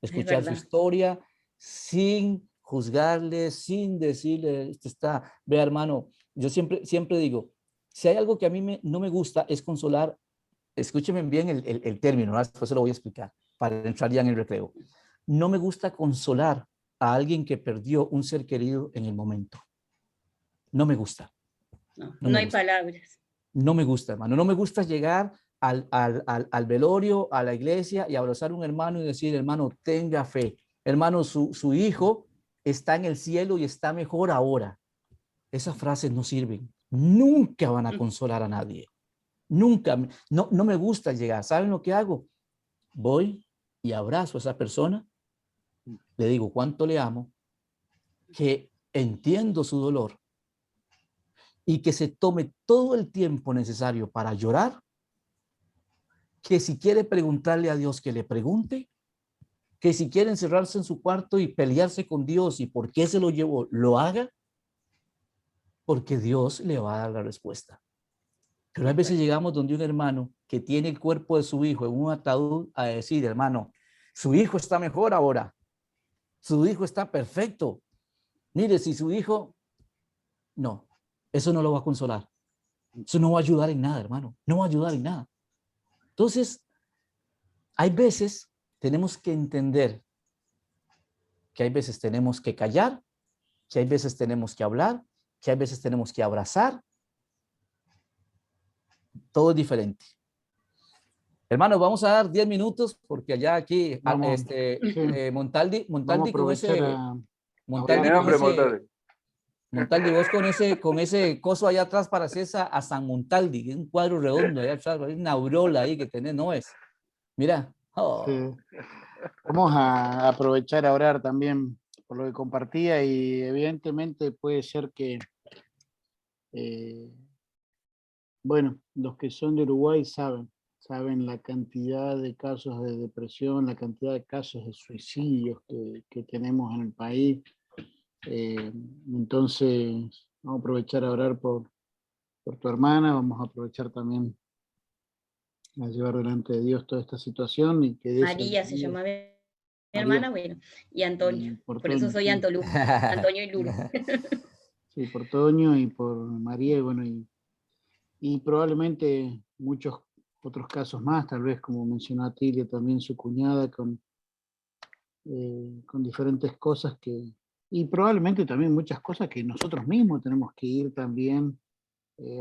Es Escuchar su verdad. historia sin juzgarle, sin decirle, vea hermano, yo siempre digo, si hay algo que a mí no me gusta es consolar, escúcheme bien el término, ¿no? Después se lo voy a explicar para entrar ya en el recreo. No me gusta consolar a alguien que perdió un ser querido en el momento. No me gusta. No, No no me hay gusta. palabras. No me gusta, hermano. No me gusta llegar al velorio, a la iglesia y abrazar a un hermano y decir, hermano, tenga fe. Hermano, su hijo está en el cielo y está mejor ahora. Esas frases no sirven. Nunca van a consolar a nadie. Nunca. No me gusta llegar. ¿Saben lo que hago? Voy y abrazo a esa persona. Le digo cuánto le amo, que entiendo su dolor y que se tome todo el tiempo necesario para llorar, que si quiere preguntarle a Dios, que le pregunte, que si quiere encerrarse en su cuarto y pelearse con Dios y por qué se lo llevó, lo haga, porque Dios le va a dar la respuesta. Pero a veces llegamos donde un hermano que tiene el cuerpo de su hijo en un ataúd a decir, hermano, su hijo está mejor ahora, su hijo está perfecto. Mire, si su hijo, no, eso no lo va a consolar. Eso no va a ayudar en nada, hermano. No va a ayudar en nada. Entonces, hay veces tenemos que entender que hay veces tenemos que callar, que hay veces tenemos que hablar, que hay veces tenemos que abrazar. Todo es diferente. Hermanos, vamos a dar 10 minutos porque allá aquí Vamos, sí, Montaldi vamos a con aprovechar ese a Montaldi Tiene hablar con hambre, con... ese Mortales. Montaldi, vos con ese coso allá atrás pareces a San Montaldi, que es un cuadro redondo allá atrás, hay una aureola ahí que tenés, no es. Mira. Sí. Oh. Vamos a aprovechar a orar también por lo que compartía y evidentemente puede ser que, bueno, los que son de Uruguay saben la cantidad de casos de depresión, la cantidad de casos de suicidios que tenemos en el país. Entonces, vamos a aprovechar a orar por tu hermana, vamos a aprovechar también a llevar delante de Dios toda esta situación y que Dios María se llama mi María hermana, bueno, y Antonio. y por Por eso Toño, soy sí. Antolú, Antonio y Lulu. Sí, por Toño y por María, y bueno, y probablemente muchos otros casos más, tal vez como mencionó Atilia, también su cuñada con diferentes cosas y probablemente también muchas cosas que nosotros mismos tenemos que ir también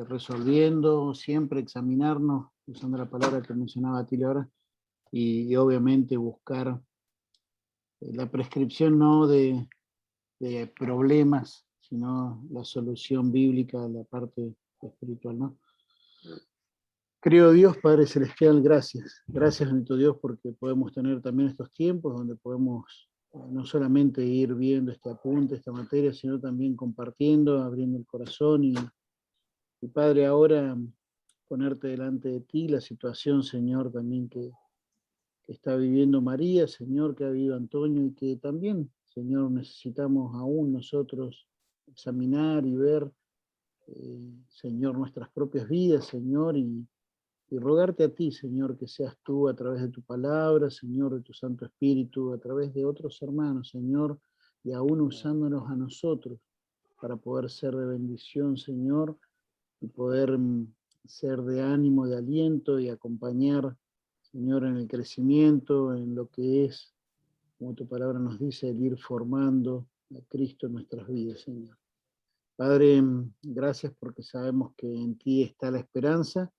resolviendo, siempre examinarnos, usando la palabra que mencionaba Atilia ahora, y obviamente buscar la prescripción no de problemas, sino la solución bíblica, la parte espiritual, ¿no? Creo Dios, Padre Celestial, gracias. Gracias, bendito Dios, porque podemos tener también estos tiempos donde podemos no solamente ir viendo este apunte, esta materia, sino también compartiendo, abriendo el corazón y Padre, ahora ponerte delante de ti la situación, Señor, también que está viviendo María, Señor, que ha vivido Antonio y que también, Señor, necesitamos aún nosotros examinar y ver, Señor, nuestras propias vidas, Señor, y rogarte a ti, Señor, que seas tú a través de tu palabra, Señor, de tu Santo Espíritu, a través de otros hermanos, Señor, y aún usándonos a nosotros para poder ser de bendición, Señor, y poder ser de ánimo, de aliento y acompañar, Señor, en el crecimiento, en lo que es, como tu palabra nos dice, el ir formando a Cristo en nuestras vidas, Señor. Padre, gracias porque sabemos que en ti está la esperanza.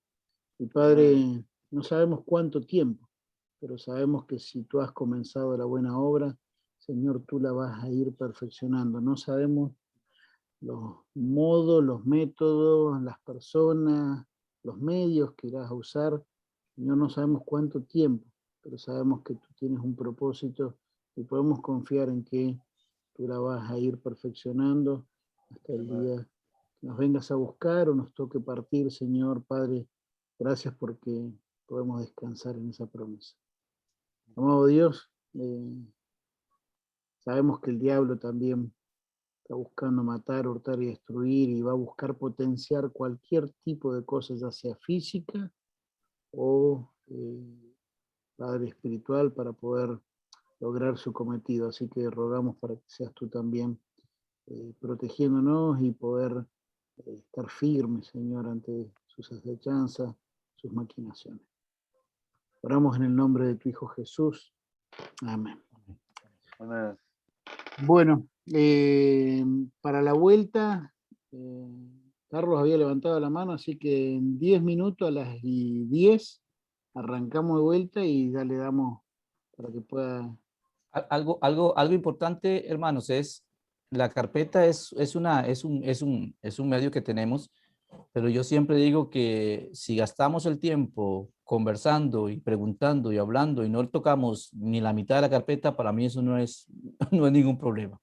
Y Padre, no sabemos cuánto tiempo, pero sabemos que si tú has comenzado la buena obra, Señor, tú la vas a ir perfeccionando. No sabemos los modos, los métodos, las personas, los medios que irás a usar. Señor, no sabemos cuánto tiempo, pero sabemos que tú tienes un propósito y podemos confiar en que tú la vas a ir perfeccionando hasta el día que nos vengas a buscar o nos toque partir, Señor, Padre. Gracias porque podemos descansar en esa promesa. Amado Dios, sabemos que el diablo también está buscando matar, hurtar y destruir y va a buscar potenciar cualquier tipo de cosa, ya sea física o Padre espiritual, para poder lograr su cometido. Así que rogamos para que seas tú también protegiéndonos y poder estar firmes, Señor, ante sus acechanzas, sus maquinaciones. Oramos en el nombre de tu Hijo Jesús. Amén. Amén. Bueno, para la vuelta, Carlos había levantado la mano, así que en 10 minutos, a las 10, arrancamos de vuelta y ya le damos para que pueda... Algo importante, hermanos, es la carpeta es un medio que tenemos, pero yo siempre digo que si gastamos el tiempo conversando y preguntando y hablando y no tocamos ni la mitad de la carpeta, para mí eso no es ningún problema.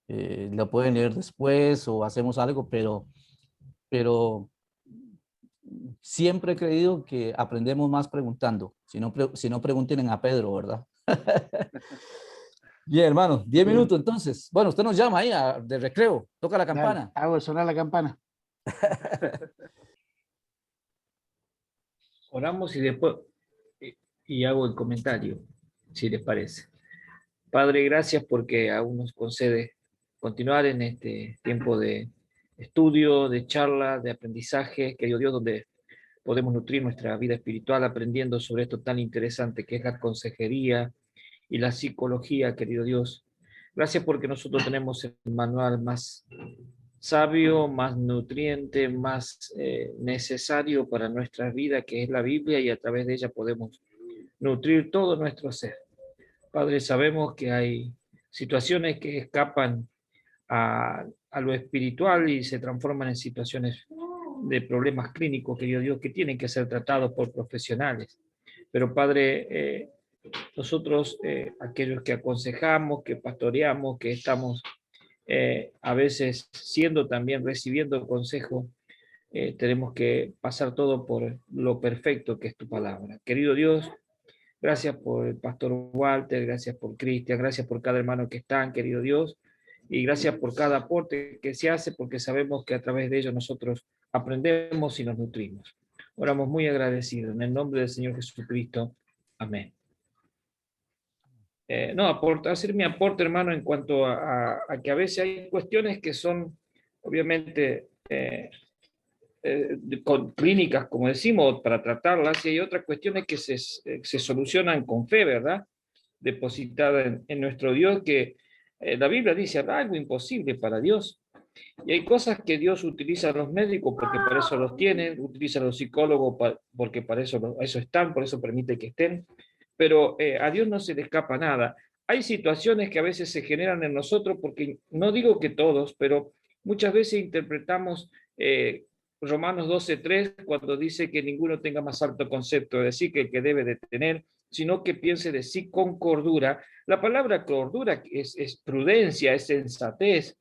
Lo pueden leer después o hacemos algo, pero siempre he creído que aprendemos más preguntando. Si no pregunten a Pedro, ¿verdad? Bien, hermano, 10 minutos entonces. Bueno, usted nos llama ahí de recreo, toca la campana. Dale, hago sonar la campana. Oramos y después y hago el comentario, si les parece. Padre, gracias porque aún nos concede continuar en este tiempo de estudio, de charla, de aprendizaje, querido Dios, donde podemos nutrir nuestra vida espiritual aprendiendo sobre esto tan interesante que es la consejería y la psicología, querido Dios. Gracias porque nosotros tenemos el manual más sabio, más nutriente, más necesario para nuestra vida, que es la Biblia, y a través de ella podemos nutrir todo nuestro ser. Padre, sabemos que hay situaciones que escapan a lo espiritual y se transforman en situaciones de problemas clínicos, querido Dios, que tienen que ser tratados por profesionales. Pero Padre, nosotros, aquellos que aconsejamos, que pastoreamos, que estamos a veces siendo también recibiendo consejo, tenemos que pasar todo por lo perfecto que es tu palabra. Querido Dios, gracias por el pastor Walter, gracias por Cristian, gracias por cada hermano que están, querido Dios, y gracias por cada aporte que se hace, porque sabemos que a través de ello nosotros aprendemos y nos nutrimos. Oramos muy agradecidos en el nombre del Señor Jesucristo. Amén. Hacer mi aporte, hermano, en cuanto a que a veces hay cuestiones que son, obviamente, con clínicas, como decimos, para tratarlas, y hay otras cuestiones que se solucionan con fe, ¿verdad? Depositada en nuestro Dios, que la Biblia dice, habrá algo imposible para Dios. Y hay cosas que Dios utiliza a los médicos porque para eso los tienen, utiliza a los psicólogos porque para eso están, por eso permite que estén. Pero a Dios no se le escapa nada. hay situaciones que a veces se generan en nosotros, porque no digo que todos, pero muchas veces interpretamos Romanos 12:3 cuando dice que ninguno tenga más alto concepto de decir que el que debe de tener, sino que piense de sí con cordura. La palabra cordura es prudencia, es sensatez.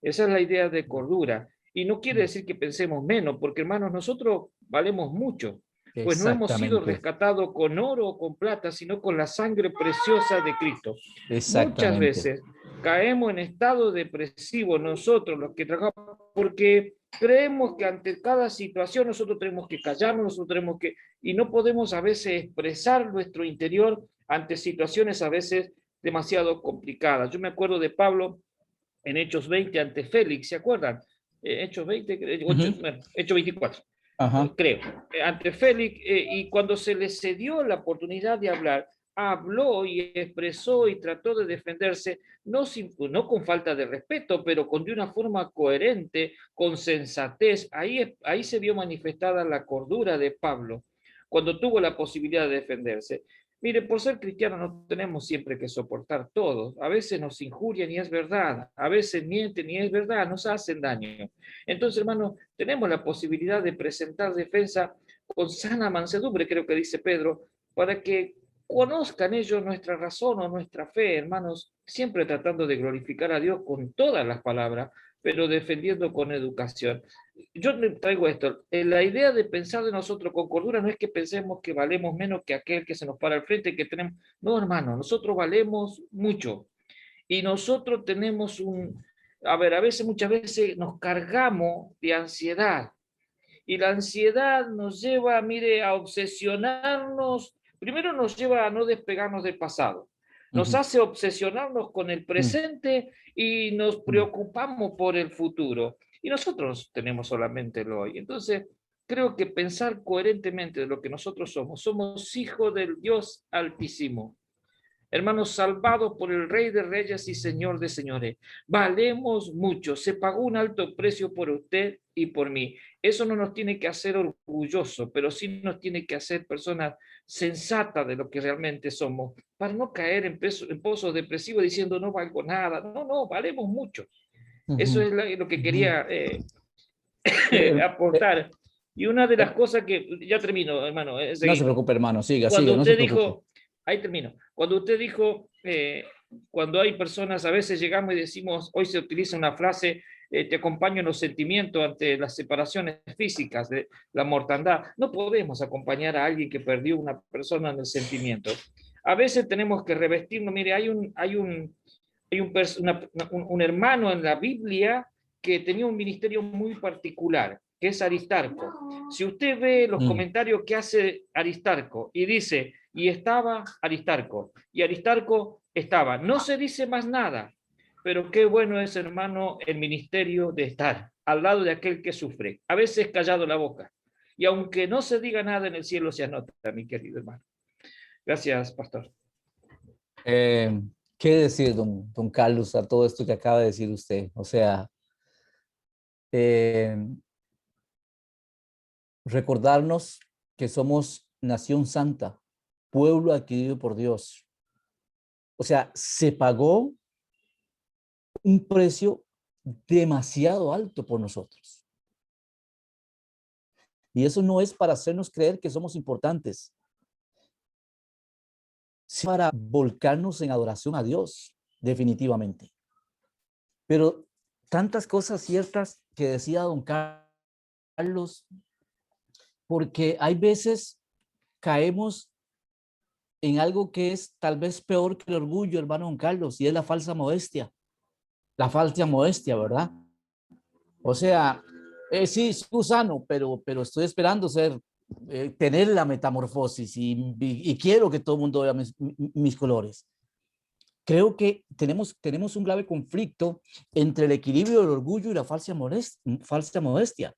Esa es la idea de cordura. Y no quiere decir que pensemos menos, porque hermanos, nosotros valemos mucho, pues no hemos sido Exactamente, rescatados con oro o con plata, sino con la sangre preciosa de Cristo. Muchas exactamente. veces caemos en estado depresivo nosotros, los que trabajamos, porque creemos que ante cada situación nosotros tenemos que callarnos, nosotros tenemos que, y no podemos a veces expresar nuestro interior ante situaciones a veces demasiado complicadas. Yo me acuerdo de Pablo en Hechos 20 ante Félix, ¿se acuerdan? Hechos 20, Ujú. bueno, Hechos 24, Ajá. creo, ante Félix, y cuando se le cedió la oportunidad de hablar, habló y expresó y trató de defenderse, no con falta de respeto, pero de una forma coherente, con sensatez. Ahí se vio manifestada la cordura de Pablo, cuando tuvo la posibilidad de defenderse. Mire, por ser cristiano no tenemos siempre que soportar todo. A veces nos injurian y es verdad. A veces mienten y es verdad, nos hacen daño. Entonces, hermano, tenemos la posibilidad de presentar defensa con sana mansedumbre, creo que dice Pedro, para que conozcan ellos nuestra razón o nuestra fe, hermanos, siempre tratando de glorificar a Dios con todas las palabras, pero defendiendo con educación. Yo le traigo esto, la idea de pensar de nosotros con cordura no es que pensemos que valemos menos que aquel que se nos para al frente, que tenemos, no, hermano, nosotros valemos mucho y nosotros tenemos a ver, a veces, muchas veces nos cargamos de ansiedad y la ansiedad nos lleva, mire, a obsesionarnos, primero nos lleva a no despegarnos del pasado, nos Ujú. hace obsesionarnos con el Mm, presente y nos mm. preocupamos por el futuro. Y nosotros tenemos solamente el hoy. Entonces, creo que pensar coherentemente de lo que nosotros somos hijos del Dios Altísimo, hermanos, salvados por el Rey de Reyes y Señor de Señores. Valemos mucho, se pagó un alto precio por usted y por mí. Eso no nos tiene que hacer orgullosos, pero sí nos tiene que hacer personas sensatas de lo que realmente somos, para no caer en pozos depresivos diciendo no valgo nada. No, no, valemos mucho. Eso Ujú. es lo que Ujú. quería Eh, eh, aportar. Y una de las eh, cosas que, ya termino, hermano, no se seguimos. preocupe, hermano, siga, Cuando siga, no se usted preocupe. dijo, ahí termino, cuando usted dijo, cuando hay personas, a veces llegamos y decimos, hoy se utiliza una frase, te acompaño en los sentimientos ante las separaciones físicas, de la mortandad. No podemos acompañar a alguien que perdió una persona en el sentimiento. A veces tenemos que revestirnos. Mire, hay un hermano en la Biblia que tenía un ministerio muy particular, que es Aristarco. Si usted ve los Mm. comentarios que hace Aristarco y dice, y estaba Aristarco, y Aristarco estaba, no se dice más nada, pero qué bueno es, hermano, el ministerio de estar al lado de aquel que sufre, a veces callado la boca. Y aunque no se diga nada en el cielo, se anota, mi querido hermano. Gracias, pastor. Eh, ¿Qué decir, don Carlos, a todo esto que acaba de decir usted? O sea, eh, recordarnos que somos nación santa, pueblo adquirido por Dios. O sea, se pagó un precio demasiado alto por nosotros. Y eso no es para hacernos creer que somos importantes, sino para volcarnos en adoración a Dios, definitivamente. Pero tantas cosas ciertas que decía don Carlos, porque hay veces caemos en algo que es tal vez peor que el orgullo, hermano don Carlos, y es la falsa modestia. La falsa modestia, ¿verdad? O sea, sí, soy sano, pero estoy esperando tener la metamorfosis y quiero que todo el mundo vea mis colores. Creo que tenemos un grave conflicto entre el equilibrio del orgullo y la falsa modestia.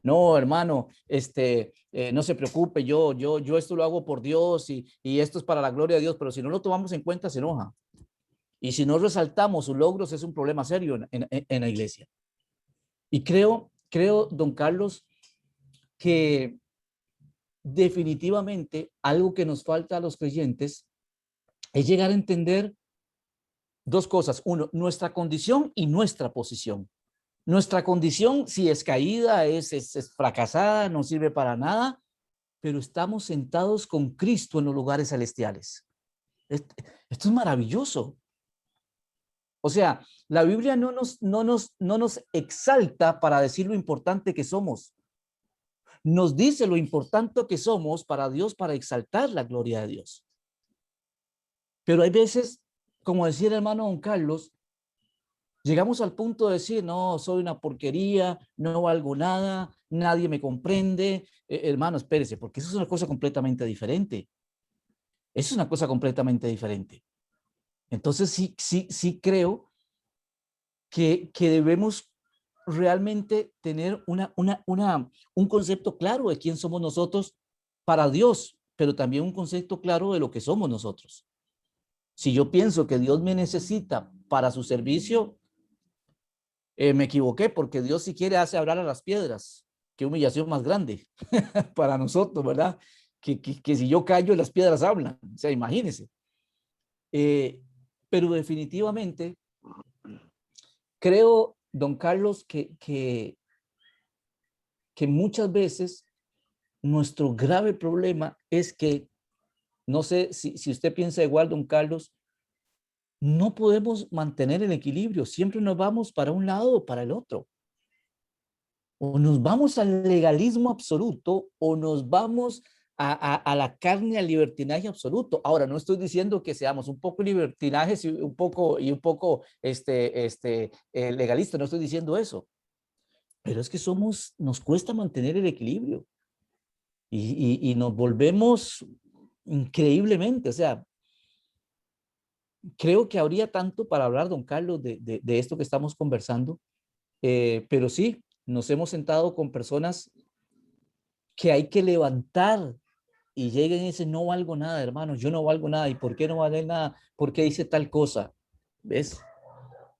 No, hermano, no se preocupe, yo esto lo hago por Dios y esto es para la gloria de Dios, pero si no lo tomamos en cuenta, se enoja. Y si no resaltamos sus logros, es un problema serio en la iglesia. Y creo, don Carlos, que definitivamente algo que nos falta a los creyentes es llegar a entender dos cosas. Uno, nuestra condición y nuestra posición. Nuestra condición, si es caída, es fracasada, no sirve para nada, pero estamos sentados con Cristo en los lugares celestiales. Esto es maravilloso. O sea, la Biblia no nos exalta para decir lo importante que somos. Nos dice lo importante que somos para Dios, para exaltar la gloria de Dios. Pero hay veces, como decía el hermano don Carlos, llegamos al punto de decir, no, soy una porquería, no valgo nada, nadie me comprende. Hermano, espérese, porque eso es una cosa completamente diferente. Eso es una cosa completamente diferente. Entonces sí creo que debemos realmente tener un concepto claro de quién somos nosotros para Dios, pero también un concepto claro de lo que somos nosotros. Si yo pienso que Dios me necesita para su servicio, me equivoqué, porque Dios si quiere hace hablar a las piedras. Qué humillación más grande para nosotros, ¿verdad? Que si yo callo, las piedras hablan. O sea, imagínense. Pero definitivamente creo, don Carlos, que muchas veces nuestro grave problema es que, no sé si usted piensa igual, don Carlos, no podemos mantener el equilibrio. Siempre nos vamos para un lado o para el otro. O nos vamos al legalismo absoluto o nos vamos a la carne, al libertinaje absoluto. Ahora, no estoy diciendo que seamos un poco libertinajes y un poco legalistas, no estoy diciendo eso. Pero es que nos cuesta mantener el equilibrio y nos volvemos increíblemente, o sea, creo que habría tanto para hablar, don Carlos, de esto que estamos conversando, pero sí, nos hemos sentado con personas que hay que levantar y lleguen y dicen, no valgo nada, hermano, yo no valgo nada. ¿Y por qué no vale nada? ¿Por qué dice tal cosa? ¿Ves?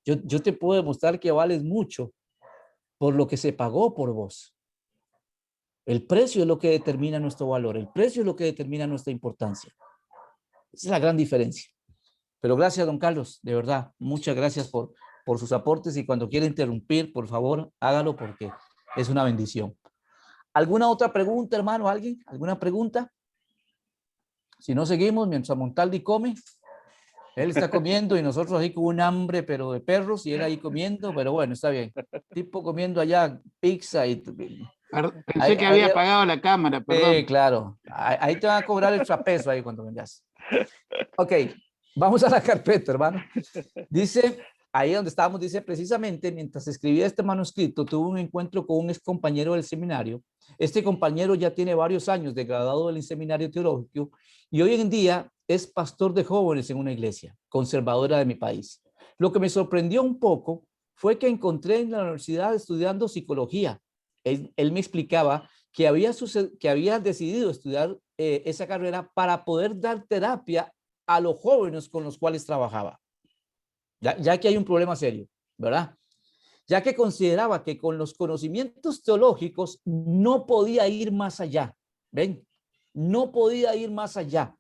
Yo te puedo demostrar que vales mucho por lo que se pagó por vos. El precio es lo que determina nuestro valor, el precio es lo que determina nuestra importancia. Esa es la gran diferencia. Pero gracias, don Carlos, de verdad, muchas gracias por sus aportes, y cuando quiera interrumpir, por favor, hágalo porque es una bendición. ¿Alguna otra pregunta, hermano? ¿Alguien? ¿Alguna pregunta? Si no, seguimos mientras Montaldi come. Él está comiendo y nosotros ahí con un hambre, pero de perros, y él ahí comiendo, pero bueno, está bien. Tipo comiendo allá pizza y... Pensé que había apagado la cámara, perdón. Sí, claro. Ahí te van a cobrar el trapezo ahí cuando vengas. Ok, vamos a la carpeta, hermano. Dice, ahí donde estábamos, dice, precisamente mientras escribía este manuscrito, tuve un encuentro con un ex compañero del seminario. Este compañero ya tiene varios años de graduado del seminario teológico y hoy en día es pastor de jóvenes en una iglesia conservadora de mi país. Lo que me sorprendió un poco fue que encontré en la universidad estudiando psicología. Él me explicaba que había decidido estudiar esa carrera para poder dar terapia a los jóvenes con los cuales trabajaba. Ya que hay un problema serio, ¿verdad? Ya que consideraba que con los conocimientos teológicos no podía ir más allá. ¿Ven? No podía ir más allá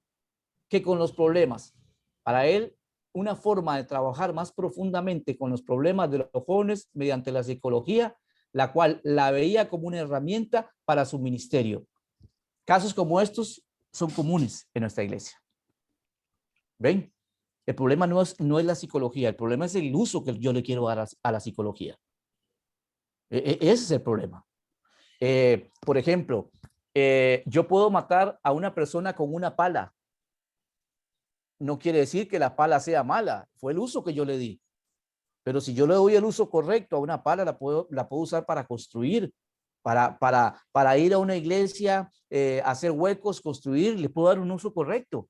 que con los problemas. Para él, una forma de trabajar más profundamente con los problemas de los jóvenes mediante la psicología, la cual la veía como una herramienta para su ministerio. Casos como estos son comunes en nuestra iglesia. ¿Ven? El problema no es la psicología, el problema es el uso que yo le quiero dar a la psicología. Ese es el problema. Por ejemplo, yo puedo matar a una persona con una pala. No quiere decir que la pala sea mala, fue el uso que yo le di. Pero si yo le doy el uso correcto a una pala, la puedo usar para construir, para ir a una iglesia, hacer huecos, construir, le puedo dar un uso correcto.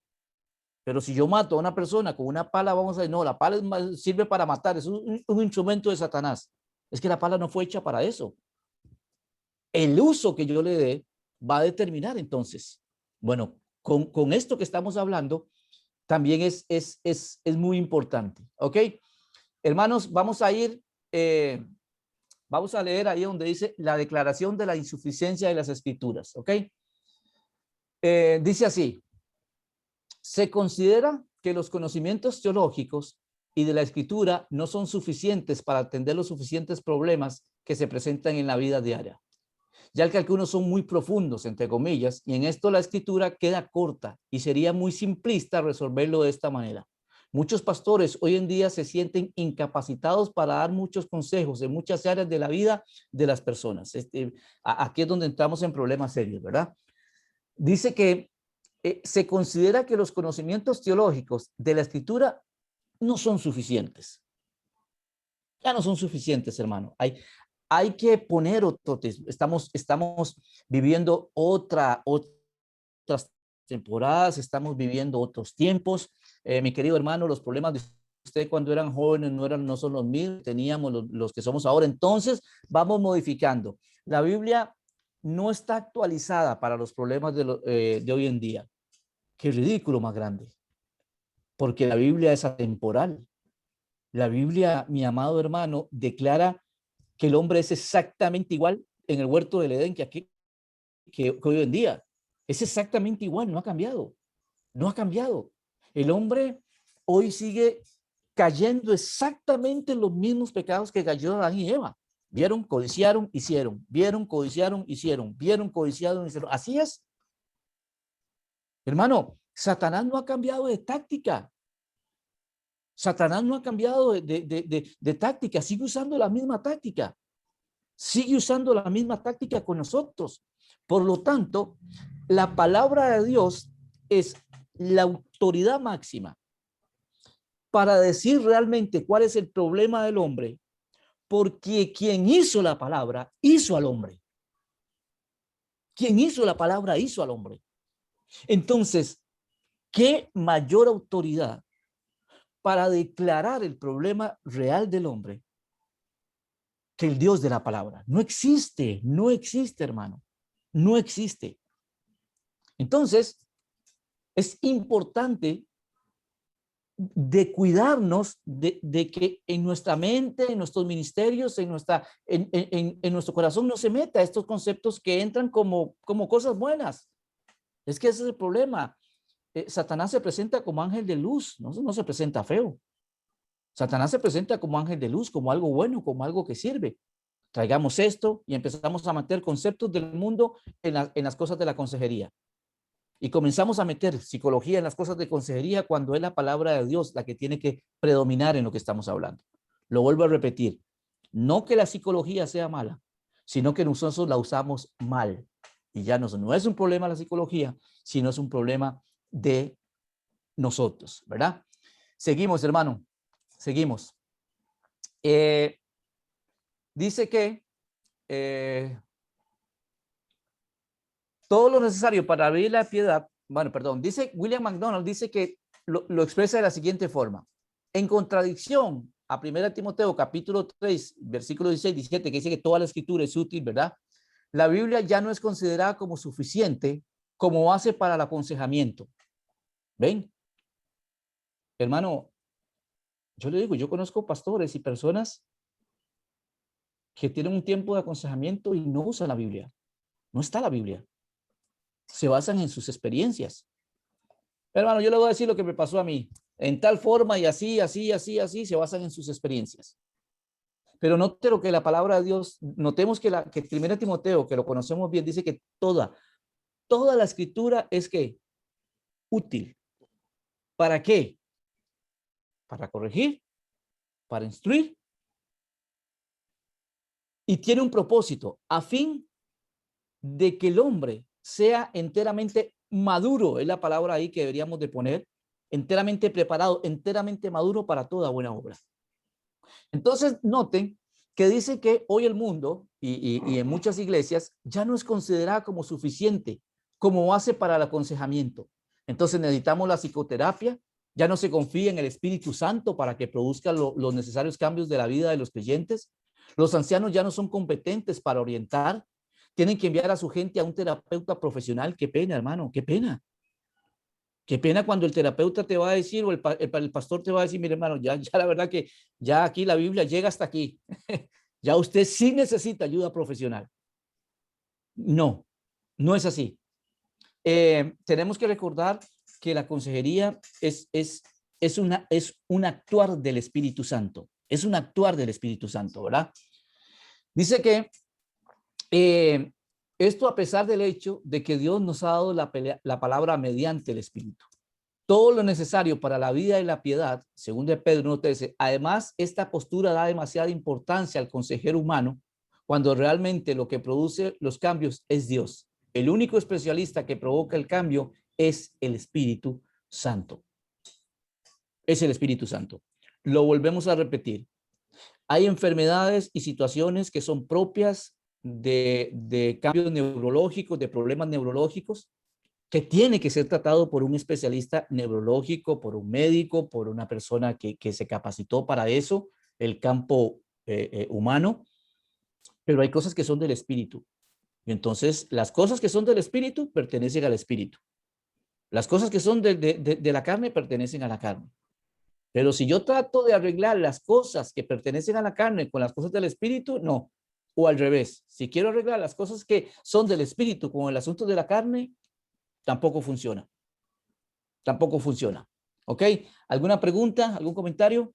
Pero si yo mato a una persona con una pala, vamos a decir, no, la pala sirve para matar, es un instrumento de Satanás. Es que la pala no fue hecha para eso. El uso que yo le dé va a determinar entonces. Bueno, con esto que estamos hablando, también es muy importante. ¿Ok? Hermanos, vamos a leer ahí donde dice la declaración de la insuficiencia de las escrituras. ¿Ok? Dice así. Se considera que los conocimientos teológicos y de la escritura no son suficientes para atender los suficientes problemas que se presentan en la vida diaria, ya que algunos son muy profundos, entre comillas, y en esto la escritura queda corta y sería muy simplista resolverlo de esta manera. Muchos pastores hoy en día se sienten incapacitados para dar muchos consejos en muchas áreas de la vida de las personas. Aquí es donde entramos en problemas serios, ¿verdad? Dice que se considera que los conocimientos teológicos de la escritura no son suficientes. Ya no son suficientes, hermano. Hay que poner otro texto. Estamos viviendo otras temporadas, estamos viviendo otros tiempos. Mi querido hermano, los problemas de usted cuando eran jóvenes no son los mismos, teníamos los que somos ahora. Entonces, vamos modificando. La Biblia no está actualizada para los problemas de hoy en día. Qué ridículo más grande. Porque la Biblia es atemporal. La Biblia, mi amado hermano, declara que el hombre es exactamente igual en el huerto del Edén que hoy en día. Es exactamente igual, no ha cambiado. No ha cambiado. El hombre hoy sigue cayendo exactamente en los mismos pecados que cayó Adán y Eva. Vieron, codiciaron, hicieron. Vieron, codiciaron, hicieron. Vieron, codiciaron, hicieron. Así es. Hermano, Satanás no ha cambiado de táctica. Satanás no ha cambiado de táctica. Sigue usando la misma táctica. Sigue usando la misma táctica con nosotros. Por lo tanto, la palabra de Dios es la autoridad máxima para decir realmente cuál es el problema del hombre, porque quien hizo la palabra hizo al hombre. Quien hizo la palabra hizo al hombre. Entonces, ¿qué mayor autoridad para declarar el problema real del hombre que el Dios de la palabra? No existe, hermano. No existe. Entonces, es importante de cuidarnos de que en nuestra mente, en nuestros ministerios, en nuestro corazón no se meta estos conceptos que entran como cosas buenas. Es que ese es el problema. Satanás se presenta como ángel de luz, no se presenta feo. Satanás se presenta como ángel de luz, como algo bueno, como algo que sirve. Traigamos esto y empezamos a meter conceptos del mundo en las cosas de la consejería. Y comenzamos a meter psicología en las cosas de consejería cuando es la palabra de Dios la que tiene que predominar en lo que estamos hablando. Lo vuelvo a repetir. No que la psicología sea mala, sino que nosotros la usamos mal. Y ya no es un problema la psicología, sino es un problema de nosotros, ¿verdad? Seguimos, hermano. Seguimos. Dice que todo lo necesario para abrir la piedad, dice William MacDonald, dice que lo expresa de la siguiente forma. En contradicción a 1 Timoteo capítulo 3, versículo 16, 17, que dice que toda la escritura es útil, ¿verdad? La Biblia ya no es considerada como suficiente como base para el aconsejamiento. ¿Ven? Hermano, yo le digo, yo conozco pastores y personas que tienen un tiempo de aconsejamiento y no usan la Biblia. No está la Biblia. Se basan en sus experiencias. Hermano, yo le voy a decir lo que me pasó a mí. En tal forma y así, se basan en sus experiencias. Pero note lo que la palabra de Dios, notemos que 1 Timoteo, que lo conocemos bien, dice que toda la escritura es que útil. ¿Para qué? Para corregir, para instruir. Y tiene un propósito, a fin de que el hombre sea enteramente maduro, es la palabra ahí que deberíamos de poner, enteramente preparado, enteramente maduro para toda buena obra. Entonces, noten que dice que hoy el mundo y en muchas iglesias ya no es considerada como suficiente, como base para el aconsejamiento. Entonces necesitamos la psicoterapia, ya no se confía en el Espíritu Santo para que produzca los necesarios cambios de la vida de los creyentes. Los ancianos ya no son competentes para orientar. Tienen que enviar a su gente a un terapeuta profesional. Qué pena, hermano, qué pena. Qué pena cuando el terapeuta te va a decir o el pastor te va a decir, mire, hermano, ya la verdad que ya aquí la Biblia llega hasta aquí. Ya usted sí necesita ayuda profesional. No es así. Tenemos que recordar que la consejería es un actuar del Espíritu Santo. Es un actuar del Espíritu Santo, ¿verdad? Dice que esto a pesar del hecho de que Dios nos ha dado la palabra mediante el Espíritu. Todo lo necesario para la vida y la piedad, según de Pedro 1:13. Además, esta postura da demasiada importancia al consejero humano cuando realmente lo que produce los cambios es Dios. El único especialista que provoca el cambio es el Espíritu Santo. Es el Espíritu Santo. Lo volvemos a repetir. Hay enfermedades y situaciones que son propias de cambios neurológicos, de problemas neurológicos, que tiene que ser tratado por un especialista neurológico, por un médico, por una persona que se capacitó para eso, el campo humano, pero hay cosas que son del espíritu. Y entonces, las cosas que son del espíritu pertenecen al espíritu. Las cosas que son de la carne pertenecen a la carne. Pero si yo trato de arreglar las cosas que pertenecen a la carne con las cosas del espíritu, no. O al revés, si quiero arreglar las cosas que son del espíritu con el asunto de la carne, tampoco funciona. Tampoco funciona. ¿Ok? ¿Alguna pregunta? ¿Algún comentario?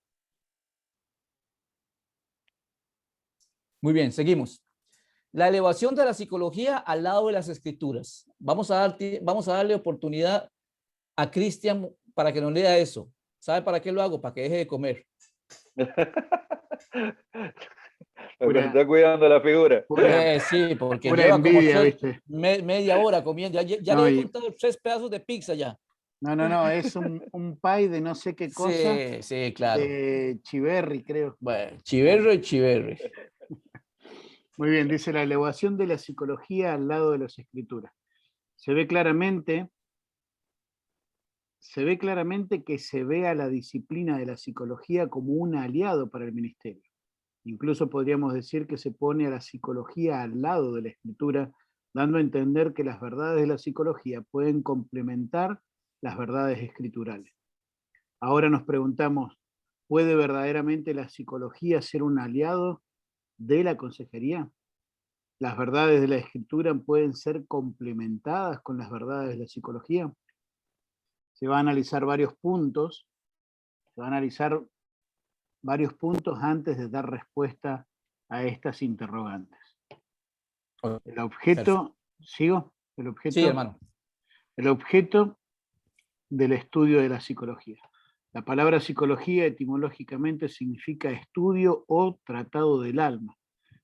Muy bien, seguimos. La elevación de la psicología al lado de las escrituras. Vamos a darle oportunidad a Cristian para que nos lea eso. ¿Sabe para qué lo hago? Para que deje de comer. Porque se está cuidando la figura. Sí, porque pura lleva envidia, como ¿viste? media hora comiendo. Ya No, le he contado 3 pedazos de pizza ya. No, es un pie de no sé qué cosa, Sí, claro. de chiverri, creo. Bueno, chiverri. Muy bien, dice la elevación de la psicología al lado de las escrituras. Se ve claramente que se ve a la disciplina de la psicología como un aliado para el ministerio. Incluso podríamos decir que se pone a la psicología al lado de la escritura, dando a entender que las verdades de la psicología pueden complementar las verdades escriturales. Ahora nos preguntamos, ¿puede verdaderamente la psicología ser un aliado de la consejería? ¿Las verdades de la escritura pueden ser complementadas con las verdades de la psicología? Se va a analizar varios puntos. Antes de dar respuesta a estas interrogantes. El objeto, ¿sigo? El objeto, sí, hermano. El objeto del estudio de la psicología. La palabra psicología etimológicamente significa estudio o tratado del alma.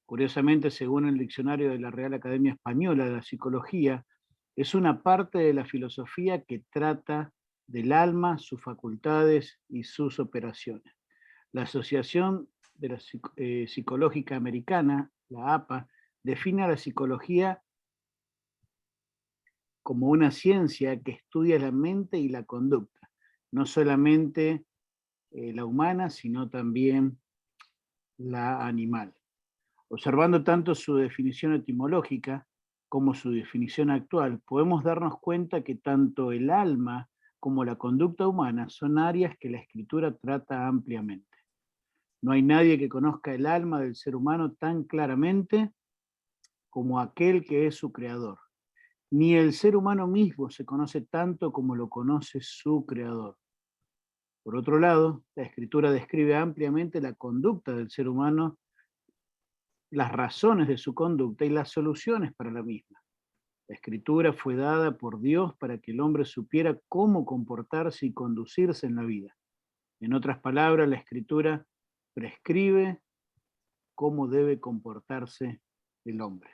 Curiosamente, según el diccionario de la Real Academia Española, la psicología es una parte de la filosofía que trata del alma, sus facultades y sus operaciones. La Asociación de la Psicológica Americana, la APA, define a la psicología como una ciencia que estudia la mente y la conducta, no solamente la humana, sino también la animal. Observando tanto su definición etimológica como su definición actual, podemos darnos cuenta que tanto el alma como la conducta humana son áreas que la Escritura trata ampliamente. No hay nadie que conozca el alma del ser humano tan claramente como aquel que es su creador. Ni el ser humano mismo se conoce tanto como lo conoce su creador. Por otro lado, la Escritura describe ampliamente la conducta del ser humano, las razones de su conducta y las soluciones para la misma. La Escritura fue dada por Dios para que el hombre supiera cómo comportarse y conducirse en la vida. En otras palabras, la Escritura prescribe cómo debe comportarse el hombre.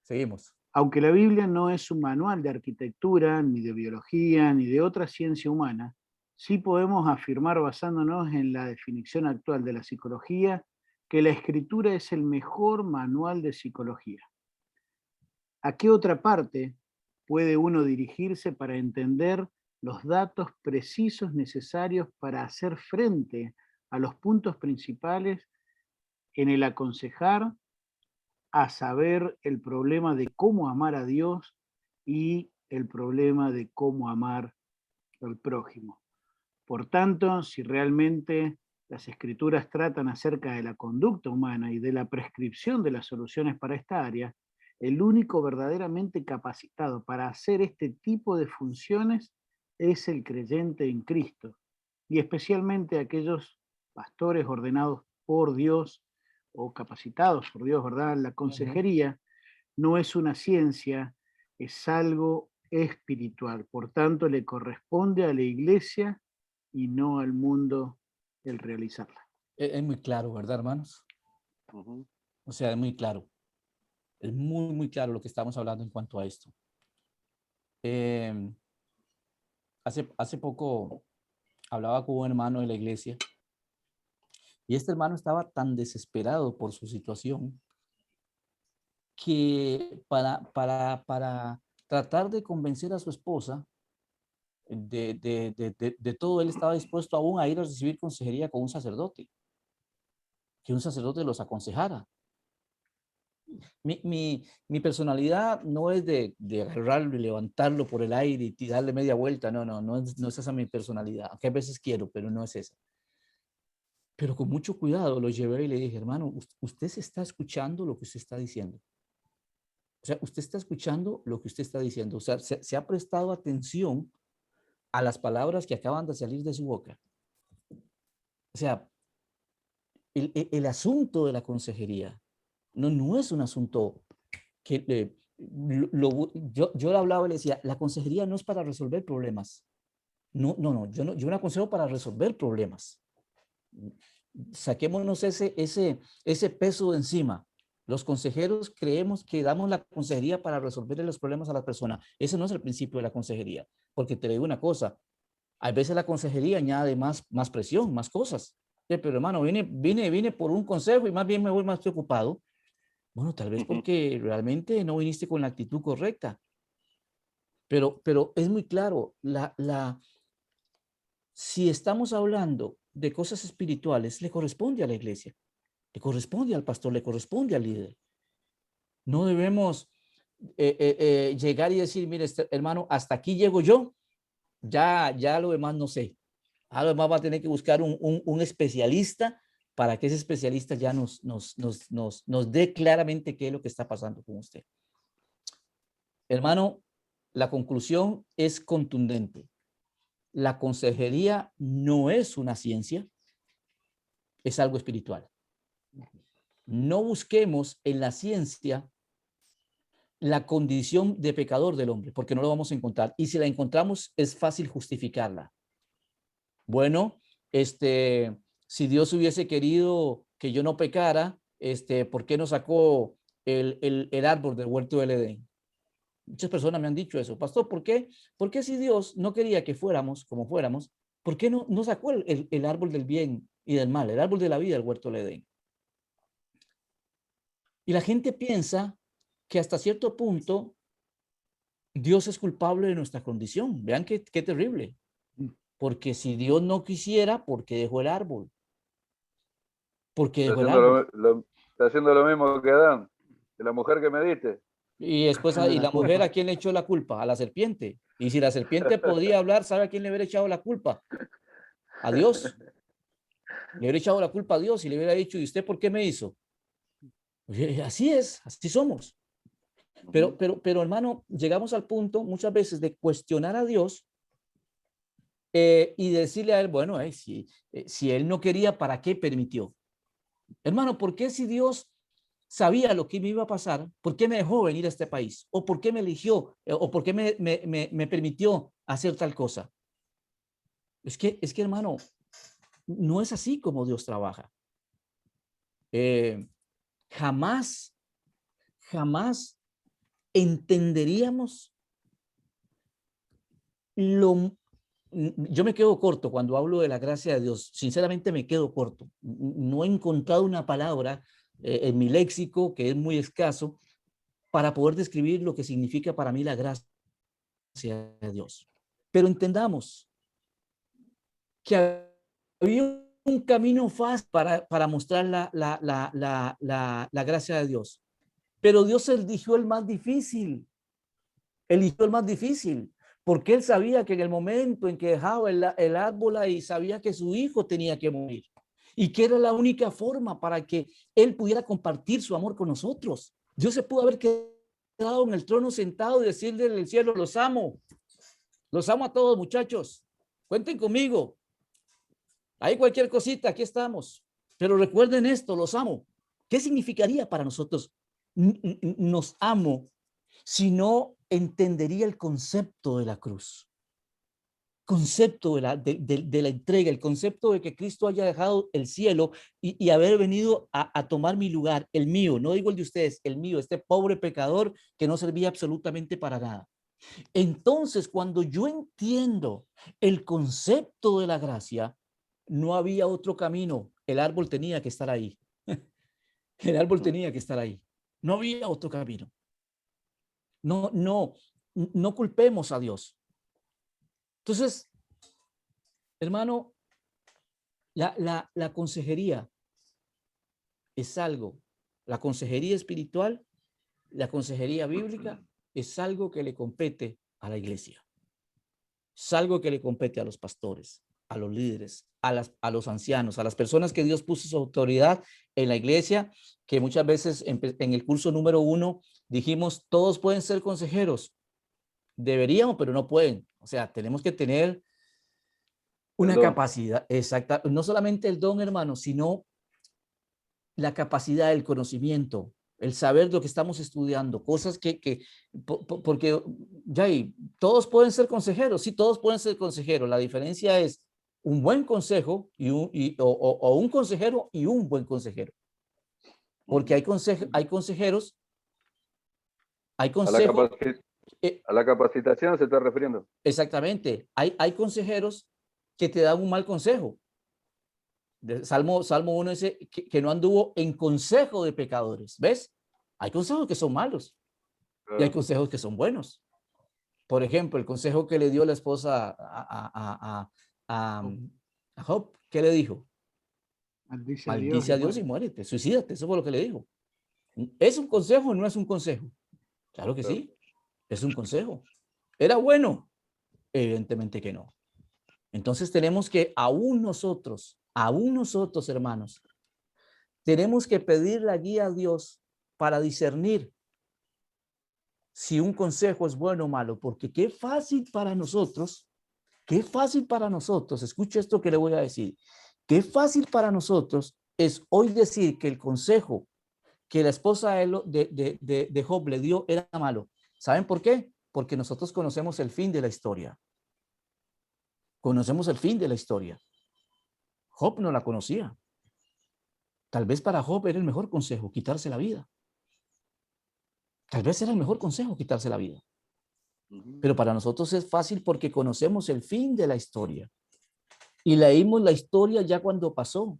Seguimos. Aunque la Biblia no es un manual de arquitectura, ni de biología, ni de otra ciencia humana, sí podemos afirmar, basándonos en la definición actual de la psicología, que la Escritura es el mejor manual de psicología. ¿A qué otra parte puede uno dirigirse para entender los datos precisos necesarios para hacer frente a los puntos principales en el aconsejar, a saber el problema de cómo amar a Dios y el problema de cómo amar al prójimo? Por tanto, si realmente las Escrituras tratan acerca de la conducta humana y de la prescripción de las soluciones para esta área, el único verdaderamente capacitado para hacer este tipo de funciones es el creyente en Cristo, y especialmente aquellos pastores ordenados por Dios o capacitados por Dios, ¿verdad? La consejería no es una ciencia, es algo espiritual. Por tanto, le corresponde a la iglesia y no al mundo el realizarla. Es muy claro, ¿verdad, hermanos? Ujú. O sea, es muy claro. Es muy, muy claro lo que estamos hablando en cuanto a esto. Hace poco hablaba con un hermano de la iglesia y este hermano estaba tan desesperado por su situación que para tratar de convencer a su esposa de todo, él estaba dispuesto aún a ir a recibir consejería con un sacerdote, que un sacerdote los aconsejara. Mi personalidad no es de agarrarlo y levantarlo por el aire y darle media vuelta, no es esa mi personalidad, aunque a veces quiero, pero no es esa. Pero con mucho cuidado lo llevé y le dije, hermano, usted se está escuchando lo que usted está diciendo. O sea, usted está escuchando lo que usted está diciendo. O sea, se ha prestado atención a las palabras que acaban de salir de su boca. O sea, el asunto de la consejería no es un asunto que yo le hablaba y le decía, la consejería no es para resolver problemas. No, yo no aconsejo para resolver problemas. Saquémonos ese peso de encima. Los consejeros creemos que damos la consejería para resolver los problemas a la persona. Ese no es el principio de la consejería, porque te digo una cosa, a veces la consejería añade más presión, más cosas. Pero hermano, vine por un consejo y más bien me voy más preocupado. Bueno, tal vez porque realmente no viniste con la actitud correcta. Pero es muy claro, si estamos hablando de cosas espirituales, le corresponde a la iglesia, le corresponde al pastor, le corresponde al líder. No debemos llegar y decir, mire, hermano, hasta aquí llego yo, ya lo demás no sé. A lo demás va a tener que buscar un especialista para que ese especialista ya nos dé claramente qué es lo que está pasando con usted. Hermano, la conclusión es contundente. La consejería no es una ciencia, es algo espiritual. No busquemos en la ciencia la condición de pecador del hombre, porque no lo vamos a encontrar. Y si la encontramos, es fácil justificarla. Bueno, si Dios hubiese querido que yo no pecara, ¿por qué no sacó el árbol del huerto del Edén? Muchas personas me han dicho eso. Pastor, ¿por qué? Porque si Dios no quería que fuéramos como fuéramos, ¿por qué no sacó el árbol del bien y del mal, el árbol de la vida del huerto del Edén? Y la gente piensa que hasta cierto punto Dios es culpable de nuestra condición. Vean qué terrible. Porque si Dios no quisiera, ¿por qué dejó el árbol? Porque dejó el árbol. Está haciendo lo mismo que Adán, de la mujer que me diste. Y después, ¿y la mujer a quién le echó la culpa? A la serpiente. Y si la serpiente podría hablar, ¿sabe a quién le hubiera echado la culpa? A Dios. Le hubiera echado la culpa a Dios y le hubiera dicho, ¿y usted por qué me hizo? Así es, así somos. Pero hermano, llegamos al punto muchas veces de cuestionar a Dios y decirle a él, bueno, si él no quería, ¿para qué permitió? Hermano, ¿por qué si Dios sabía lo que me iba a pasar, por qué me dejó venir a este país? ¿O por qué me eligió? ¿O por qué me permitió hacer tal cosa? Es que hermano, no es así como Dios trabaja. Jamás entenderíamos yo me quedo corto cuando hablo de la gracia de Dios. Sinceramente me quedo corto. No he encontrado una palabra en mi léxico, que es muy escaso, para poder describir lo que significa para mí la gracia de Dios. Pero entendamos que había un camino fácil para mostrar la gracia de Dios. Pero Dios eligió el más difícil. Eligió el más difícil. Porque él sabía que en el momento en que dejaba el árbol ahí, sabía que su hijo tenía que morir. Y que era la única forma para que él pudiera compartir su amor con nosotros. Dios se pudo haber quedado quedado en el trono sentado y decirle en el cielo, los amo a todos, muchachos, cuenten conmigo, hay cualquier cosita, aquí estamos, pero recuerden esto, los amo. ¿Qué significaría para nosotros nos amo si no entendería el concepto de la cruz? Concepto de la entrega, el concepto de que Cristo haya dejado el cielo y haber venido a tomar mi lugar, el mío, no digo el de ustedes, el mío, este pobre pecador que no servía absolutamente para nada. Entonces, cuando yo entiendo el concepto de la gracia, no había otro camino, el árbol tenía que estar ahí. El árbol tenía que estar ahí. No había otro camino. No culpemos a Dios. Entonces, hermano, la consejería es algo, la consejería espiritual, la consejería bíblica es algo que le compete a la iglesia. Es algo que le compete a los pastores, a los líderes, a los ancianos, a las personas que Dios puso su autoridad en la iglesia, que muchas veces en el curso número 1 dijimos, todos pueden ser consejeros. Deberíamos, pero no pueden. O sea, tenemos que tener una capacidad exacta, no solamente el don, hermano, sino la capacidad, el conocimiento, el saber lo que estamos estudiando, cosas porque ya todos pueden ser consejeros, sí, todos pueden ser consejeros. La diferencia es un buen consejo o un consejero y un buen consejero. Porque hay consejeros, hay consejos. A la capacitación se está refiriendo. Exactamente. Hay consejeros que te dan un mal consejo. Salmo 1 dice que no anduvo en consejo de pecadores. ¿Ves? Hay consejos que son malos y hay consejos que son buenos. Por ejemplo, el consejo que le dio la esposa a Job, ¿qué le dijo? Maldice a Dios y muérete, suicídate. Eso fue lo que le dijo. ¿Es un consejo o no es un consejo? Claro que sí, es un consejo. ¿Era bueno? Evidentemente que no. Entonces tenemos que, aún nosotros, hermanos, tenemos que pedir la guía a Dios para discernir si un consejo es bueno o malo, porque qué fácil para nosotros, escuche esto que le voy a decir, qué fácil para nosotros es hoy decir que el consejo que la esposa de Job le dio era malo. ¿Saben por qué? Porque nosotros conocemos el fin de la historia. Conocemos el fin de la historia. Job no la conocía. Tal vez para Job era el mejor consejo, quitarse la vida. Tal vez era el mejor consejo, quitarse la vida. Pero para nosotros es fácil porque conocemos el fin de la historia. Y leímos la historia ya cuando pasó.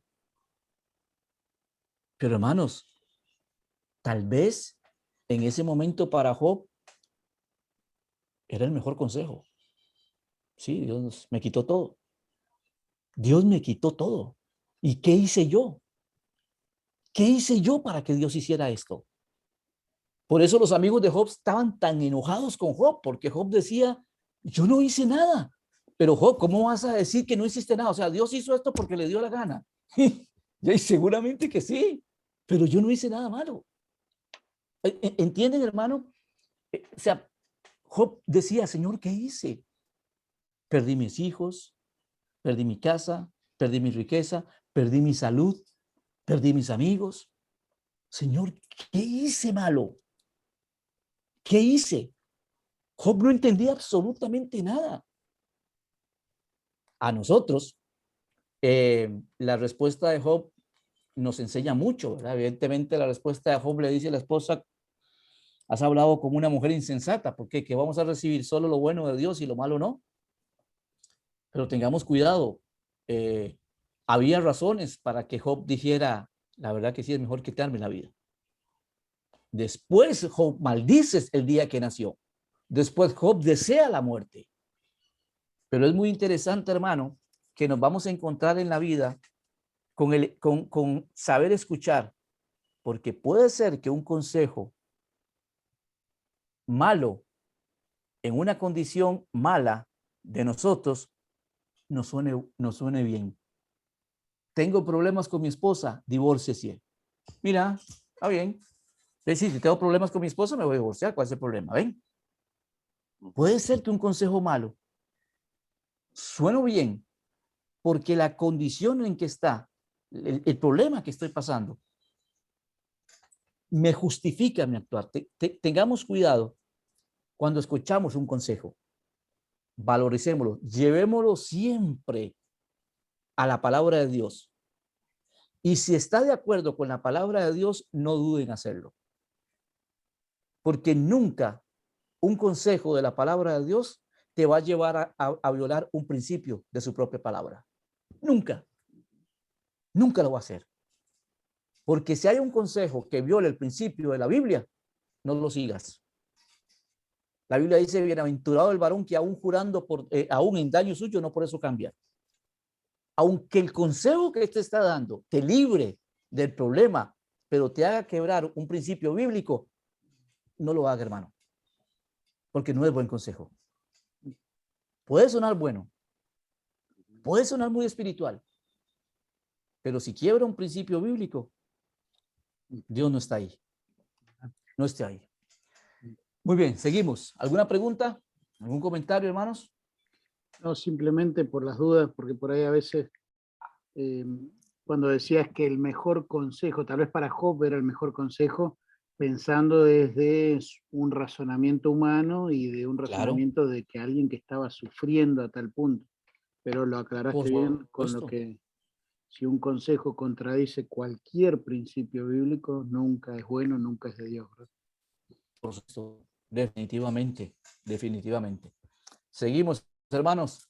Pero hermanos, tal vez en ese momento para Job era el mejor consejo. Sí, Dios me quitó todo. Dios me quitó todo. ¿Y qué hice yo? ¿Qué hice yo para que Dios hiciera esto? Por eso los amigos de Job estaban tan enojados con Job, porque Job decía, yo no hice nada. Pero Job, ¿cómo vas a decir que no hiciste nada? O sea, Dios hizo esto porque le dio la gana. Y seguramente que sí, pero yo no hice nada malo. ¿Entienden, hermano? O sea, Job decía, Señor, ¿qué hice? Perdí mis hijos, perdí mi casa, perdí mi riqueza, perdí mi salud, perdí mis amigos. Señor, ¿qué hice malo? ¿Qué hice? Job no entendía absolutamente nada. A nosotros, la respuesta de Job nos enseña mucho, ¿verdad? Evidentemente la respuesta de Job le dice a la esposa, has hablado como una mujer insensata, ¿por qué? Que vamos a recibir solo lo bueno de Dios y lo malo no. Pero tengamos cuidado. Había razones para que Job dijera, la verdad que sí es mejor quitarme la vida. Después Job maldice el día que nació. Después Job desea la muerte. Pero es muy interesante, hermano, que nos vamos a encontrar en la vida con saber escuchar, porque puede ser que un consejo malo en una condición mala de nosotros nos suene bien. Tengo problemas con mi esposa, divórciese. Mira, está bien, Es decir, si tengo problemas con mi esposa, me voy a divorciar. ¿Cuál es el problema? ¿Ven? Puede ser que un consejo malo suena bien porque la condición en que está, el problema que estoy pasando, me justifica mi actuar. Tengamos cuidado cuando escuchamos un consejo. Valoricémoslo, llevémoslo siempre a la palabra de Dios. Y si está de acuerdo con la palabra de Dios, no duden en hacerlo. Porque nunca un consejo de la palabra de Dios te va a llevar a violar un principio de su propia palabra. Nunca. Nunca lo va a hacer. Porque si hay un consejo que viole el principio de la Biblia, no lo sigas. La Biblia dice, bienaventurado el varón que aún jurando aún en daño suyo, no por eso cambia. Aunque el consejo que te está dando te libre del problema, pero te haga quebrar un principio bíblico, no lo haga, hermano. Porque no es buen consejo. Puede sonar bueno. Puede sonar muy espiritual. Pero si quiebra un principio bíblico, Dios no está ahí. No está ahí. Muy bien, seguimos. ¿Alguna pregunta? ¿Algún comentario, hermanos? No, simplemente por las dudas, porque por ahí a veces, cuando decías que el mejor consejo, tal vez para Job era el mejor consejo, pensando desde un razonamiento humano y de un razonamiento de que alguien que estaba sufriendo a tal punto. Pero lo aclaraste bien con lo que, si un consejo contradice cualquier principio bíblico, nunca es bueno, nunca es de Dios, ¿verdad? Por supuesto, definitivamente, definitivamente. Seguimos, hermanos.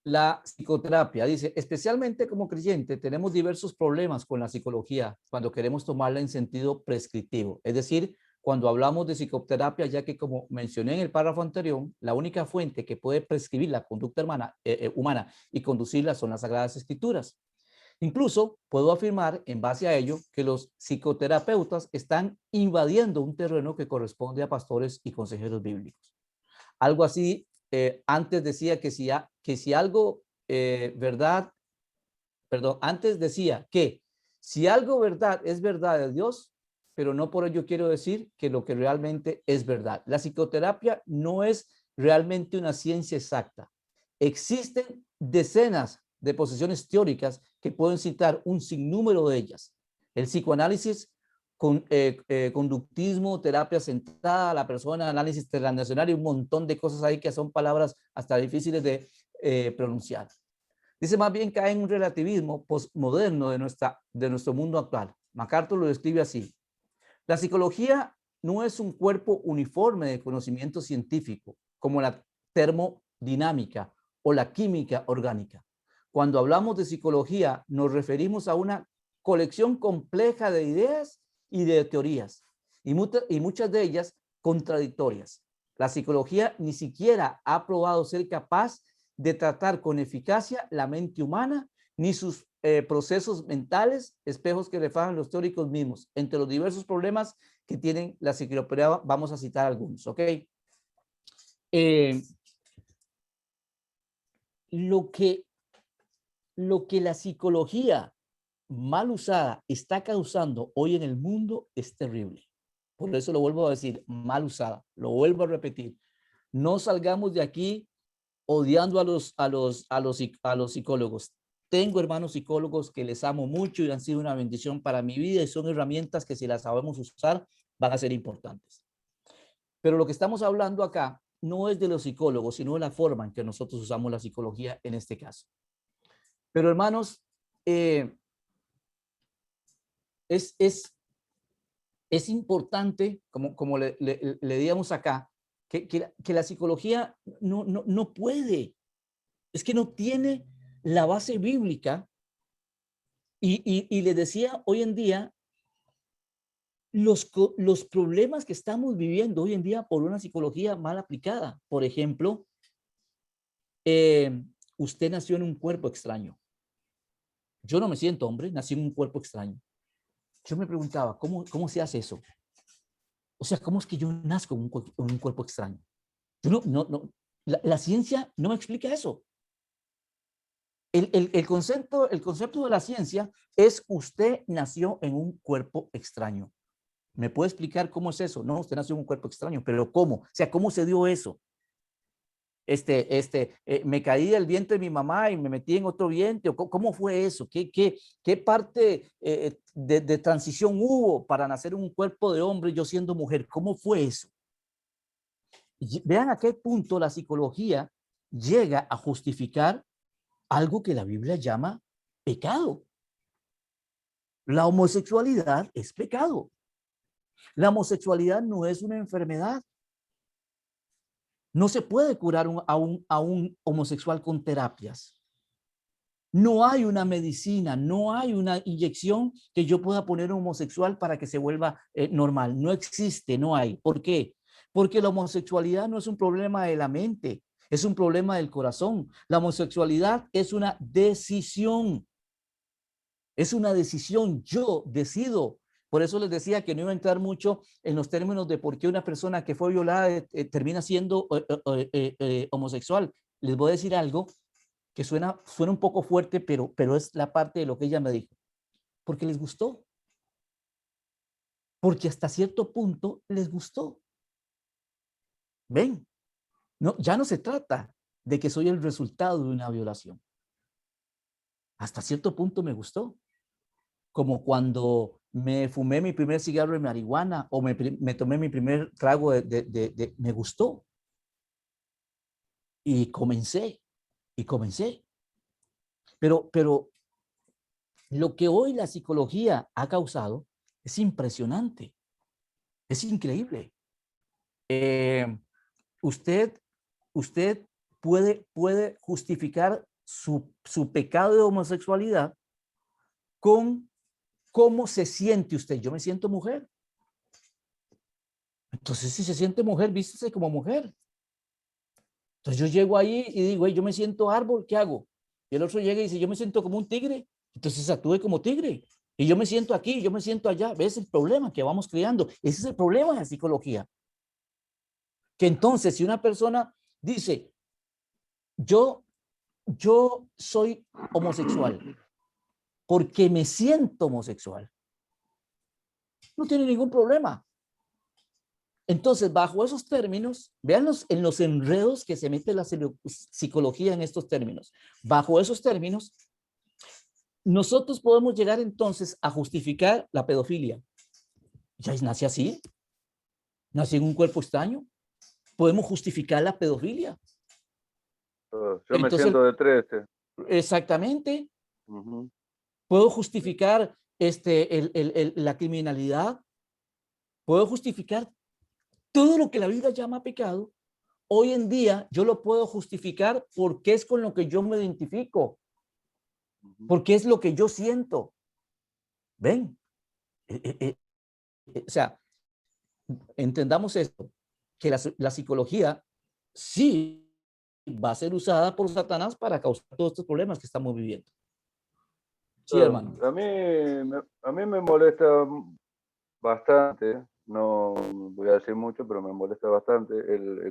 La psicoterapia, dice, especialmente como creyente, tenemos diversos problemas con la psicología cuando queremos tomarla en sentido prescriptivo. Es decir, cuando hablamos de psicoterapia, ya que como mencioné en el párrafo anterior, la única fuente que puede prescribir la conducta humana y conducirla son las Sagradas Escrituras. Incluso puedo afirmar, en base a ello, que los psicoterapeutas están invadiendo un terreno que corresponde a pastores y consejeros bíblicos. Algo así, antes decía que si algo verdad, perdón, antes decía que si algo verdad es verdad de Dios, pero no por ello quiero decir que lo que realmente es verdad. La psicoterapia no es realmente una ciencia exacta. Existen decenas de posiciones teóricas que pueden citar un sinnúmero de ellas. El psicoanálisis, conductismo, terapia centrada a la persona, análisis transnacional y un montón de cosas ahí que son palabras hasta difíciles de pronunciar. Dice más bien que hay un relativismo postmoderno de nuestro mundo actual. MacArthur lo describe así. La psicología no es un cuerpo uniforme de conocimiento científico, como la termodinámica o la química orgánica. Cuando hablamos de psicología, nos referimos a una colección compleja de ideas y de teorías, y muchas de ellas contradictorias. La psicología ni siquiera ha probado ser capaz de tratar con eficacia la mente humana ni sus procesos mentales, espejos que reflejan los teóricos mismos. Entre los diversos problemas que tienen la psicología, vamos a citar algunos, ¿ok? Lo que la psicología mal usada está causando hoy en el mundo es terrible. Por eso lo vuelvo a decir, mal usada. Lo vuelvo a repetir. No salgamos de aquí odiando a los psicólogos. Tengo hermanos psicólogos que les amo mucho y han sido una bendición para mi vida y son herramientas que si las sabemos usar van a ser importantes. Pero lo que estamos hablando acá no es de los psicólogos, sino de la forma en que nosotros usamos la psicología en este caso. Pero hermanos, es importante, como le digamos acá, que la psicología no puede, es que no tiene la base bíblica y les decía, hoy en día, los problemas que estamos viviendo hoy en día por una psicología mal aplicada. Por ejemplo, usted nació en un cuerpo extraño. Yo no me siento hombre, nací en un cuerpo extraño. Yo me preguntaba, ¿cómo se hace eso? O sea, ¿cómo es que yo nazco en un cuerpo extraño? Yo la ciencia no me explica eso. El concepto de la ciencia es usted nació en un cuerpo extraño. ¿Me puede explicar cómo es eso? No, usted nació en un cuerpo extraño, pero ¿cómo? O sea, ¿cómo se dio eso? Me caí del vientre de mi mamá y me metí en otro vientre. ¿Cómo fue eso? ¿Qué parte de transición hubo para nacer en un cuerpo de hombre yo siendo mujer? ¿Cómo fue eso? Vean a qué punto la psicología llega a justificar algo que la Biblia llama pecado. La homosexualidad es pecado. La homosexualidad no es una enfermedad. No se puede curar a un homosexual con terapias. No hay una medicina, no hay una inyección que yo pueda poner a un homosexual para que se vuelva normal. No existe, no hay. ¿Por qué? Porque la homosexualidad no es un problema de la mente, es un problema del corazón. La homosexualidad es una decisión. Es una decisión. Yo decido. Por eso les decía que no iba a entrar mucho en los términos de por qué una persona que fue violada termina siendo homosexual. Les voy a decir algo que suena un poco fuerte, pero es la parte de lo que ella me dijo. Porque les gustó. Porque hasta cierto punto les gustó. ¿Ven? No, ya no se trata de que soy el resultado de una violación. Hasta cierto punto me gustó. Como cuando me fumé mi primer cigarro de marihuana o me tomé mi primer trago me gustó. Y comencé. Pero lo que hoy la psicología ha causado es impresionante. Es increíble. Usted puede justificar su pecado de homosexualidad con cómo se siente usted. Yo me siento mujer. Entonces, si se siente mujer, vístese como mujer. Entonces yo llego ahí y digo, yo me siento árbol, ¿qué hago? Y el otro llega y dice, yo me siento como un tigre. Entonces actúe como tigre. Y yo me siento aquí, yo me siento allá. ¿Ves el problema que vamos creando? Ese es el problema de la psicología. Que entonces, si una persona dice, yo soy homosexual porque me siento homosexual, no tiene ningún problema. Entonces, bajo esos términos, véanlos en los enredos que se mete la psicología en estos términos. Bajo esos términos, nosotros podemos llegar entonces a justificar la pedofilia. Ya nace así, nací en un cuerpo extraño. Podemos justificar la pedofilia. Yo Entonces, me siento de 13. Exactamente. Puedo justificar la criminalidad. Puedo justificar todo lo que la Biblia llama pecado. Hoy en día yo lo puedo justificar porque es con lo que yo me identifico. Porque es lo que yo siento. ¿Ven? O sea, entendamos esto, que la psicología sí va a ser usada por Satanás para causar todos estos problemas que estamos viviendo. Sí, hermano. A mí me molesta bastante, no voy a decir mucho, pero me molesta bastante,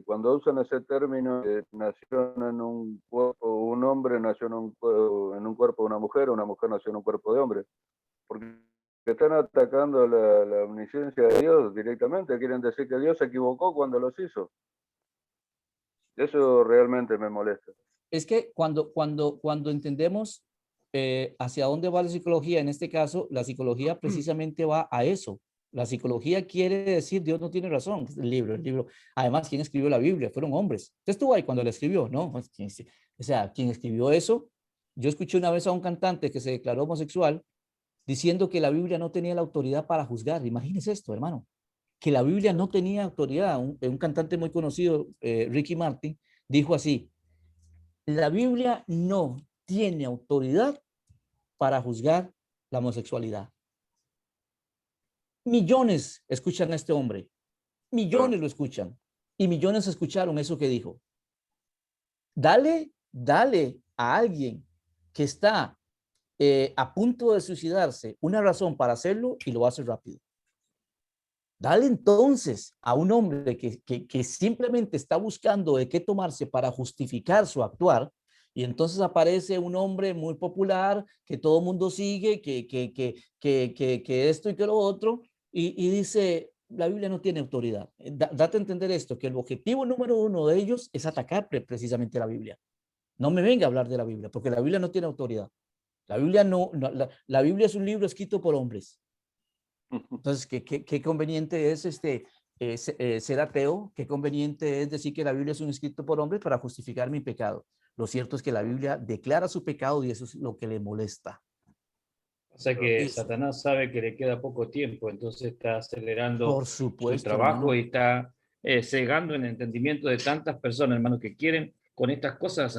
cuando usan ese término de nació en un cuerpo, un hombre nació en un cuerpo de una mujer nació en un cuerpo de hombre, porque están atacando la omnisciencia de Dios directamente, quieren decir que Dios se equivocó cuando los hizo. Eso realmente me molesta. Es que cuando entendemos hacia dónde va la psicología, en este caso, la psicología precisamente va a eso. La psicología quiere decir, Dios no tiene razón. El libro. Además, ¿quién escribió la Biblia? Fueron hombres. ¿Usted estuvo ahí cuando la escribió? No. O sea, quien escribió eso, yo escuché una vez a un cantante que se declaró homosexual diciendo que la Biblia no tenía la autoridad para juzgar. Imagínese esto, hermano. Que la Biblia no tenía autoridad. Un cantante muy conocido, Ricky Martin, dijo así: la Biblia no tiene autoridad para juzgar la homosexualidad. Millones escuchan a este hombre, millones lo escuchan, y millones escucharon eso que dijo. Dale a alguien que está a punto de suicidarse una razón para hacerlo y lo hace rápido. Dale entonces a un hombre que simplemente está buscando de qué tomarse para justificar su actuar, y entonces aparece un hombre muy popular que todo el mundo sigue, que esto y que lo otro, y dice, la Biblia no tiene autoridad. Date a entender esto, que el objetivo número uno de ellos es atacar precisamente la Biblia. No me venga a hablar de la Biblia, porque la Biblia no tiene autoridad. La Biblia la Biblia es un libro escrito por hombres. Entonces, qué conveniente es ser ateo, qué conveniente es decir que la Biblia es un escrito por hombres para justificar mi pecado. Lo cierto es que la Biblia declara su pecado y eso es lo que le molesta. O sea que Eso. Satanás sabe que le queda poco tiempo, entonces está acelerando Por su supuesto, trabajo hermano. y está cegando el entendimiento de tantas personas, hermano, que quieren con estas cosas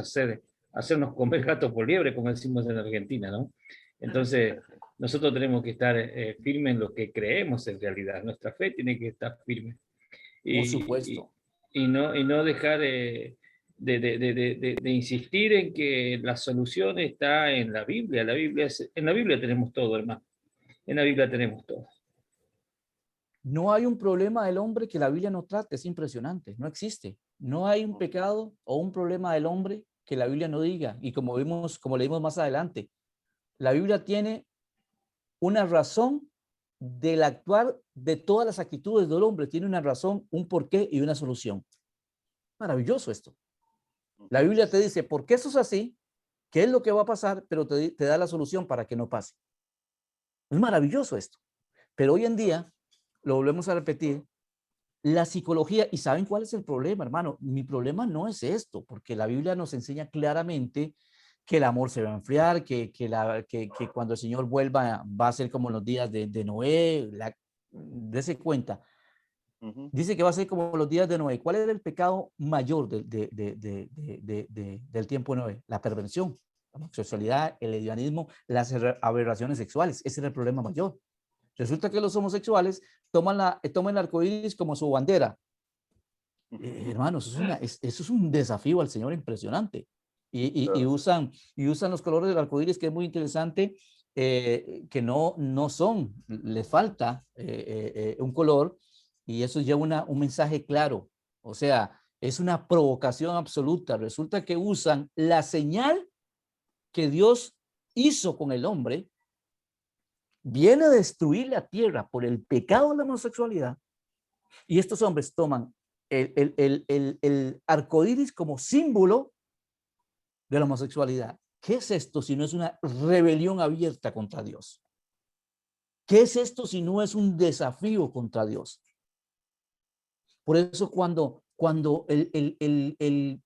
hacernos comer gato por liebre, como decimos en Argentina, ¿no? Entonces, nosotros tenemos que estar firmes en lo que creemos en realidad. Nuestra fe tiene que estar firme. Por supuesto. Y no dejar de insistir en que la solución está en la Biblia. En la Biblia tenemos todo, hermano. En la Biblia tenemos todo. No hay un problema del hombre que la Biblia no trate, es impresionante, no existe. No hay un pecado o un problema del hombre que la Biblia no diga. Y como leímos más adelante, la Biblia tiene una razón del actuar de todas las actitudes del hombre, tiene una razón, un porqué y una solución. Maravilloso esto. La Biblia te dice por qué eso es así, qué es lo que va a pasar, pero te da la solución para que no pase. Es maravilloso esto. Pero hoy en día, lo volvemos a repetir, la psicología, ¿y saben cuál es el problema, hermano? Mi problema no es esto, porque la Biblia nos enseña claramente que el amor se va a enfriar, que cuando el Señor vuelva va a ser como en los días de Noé. Dese cuenta. Dice que va a ser como los días de Noé. ¿Cuál era el pecado mayor del tiempo de Noé? La perversión, la homosexualidad, el lesbianismo, las aberraciones sexuales. Ese era el problema mayor. Resulta que los homosexuales toman el arco iris como su bandera. Hermanos, eso es un desafío al Señor impresionante. Y usan los colores del arco iris, que es muy interesante, que no son, les falta un color, y eso lleva un mensaje claro. O sea, es una provocación absoluta. Resulta que usan la señal que Dios hizo con el hombre, viene a destruir la tierra por el pecado de la homosexualidad, y estos hombres toman el arco iris como símbolo de la homosexualidad. ¿Qué es esto si no es una rebelión abierta contra Dios? ¿Qué es esto si no es un desafío contra Dios? Por eso cuando el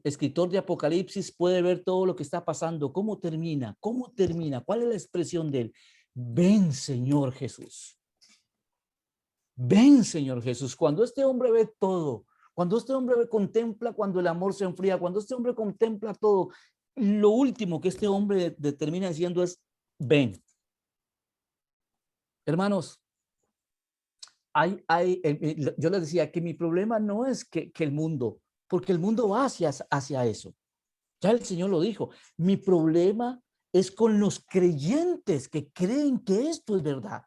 escritor de Apocalipsis puede ver todo lo que está pasando, cómo termina, cuál es la expresión de él. Ven, Señor Jesús. Ven, Señor Jesús. Cuando este hombre ve todo, cuando este hombre contempla cuando el amor se enfría, cuando este hombre contempla todo, lo último que este hombre termina diciendo es, ven. Hermanos, yo les decía que mi problema no es que el mundo, porque el mundo va hacia eso. Ya el Señor lo dijo. Mi problema es con los creyentes que creen que esto es verdad.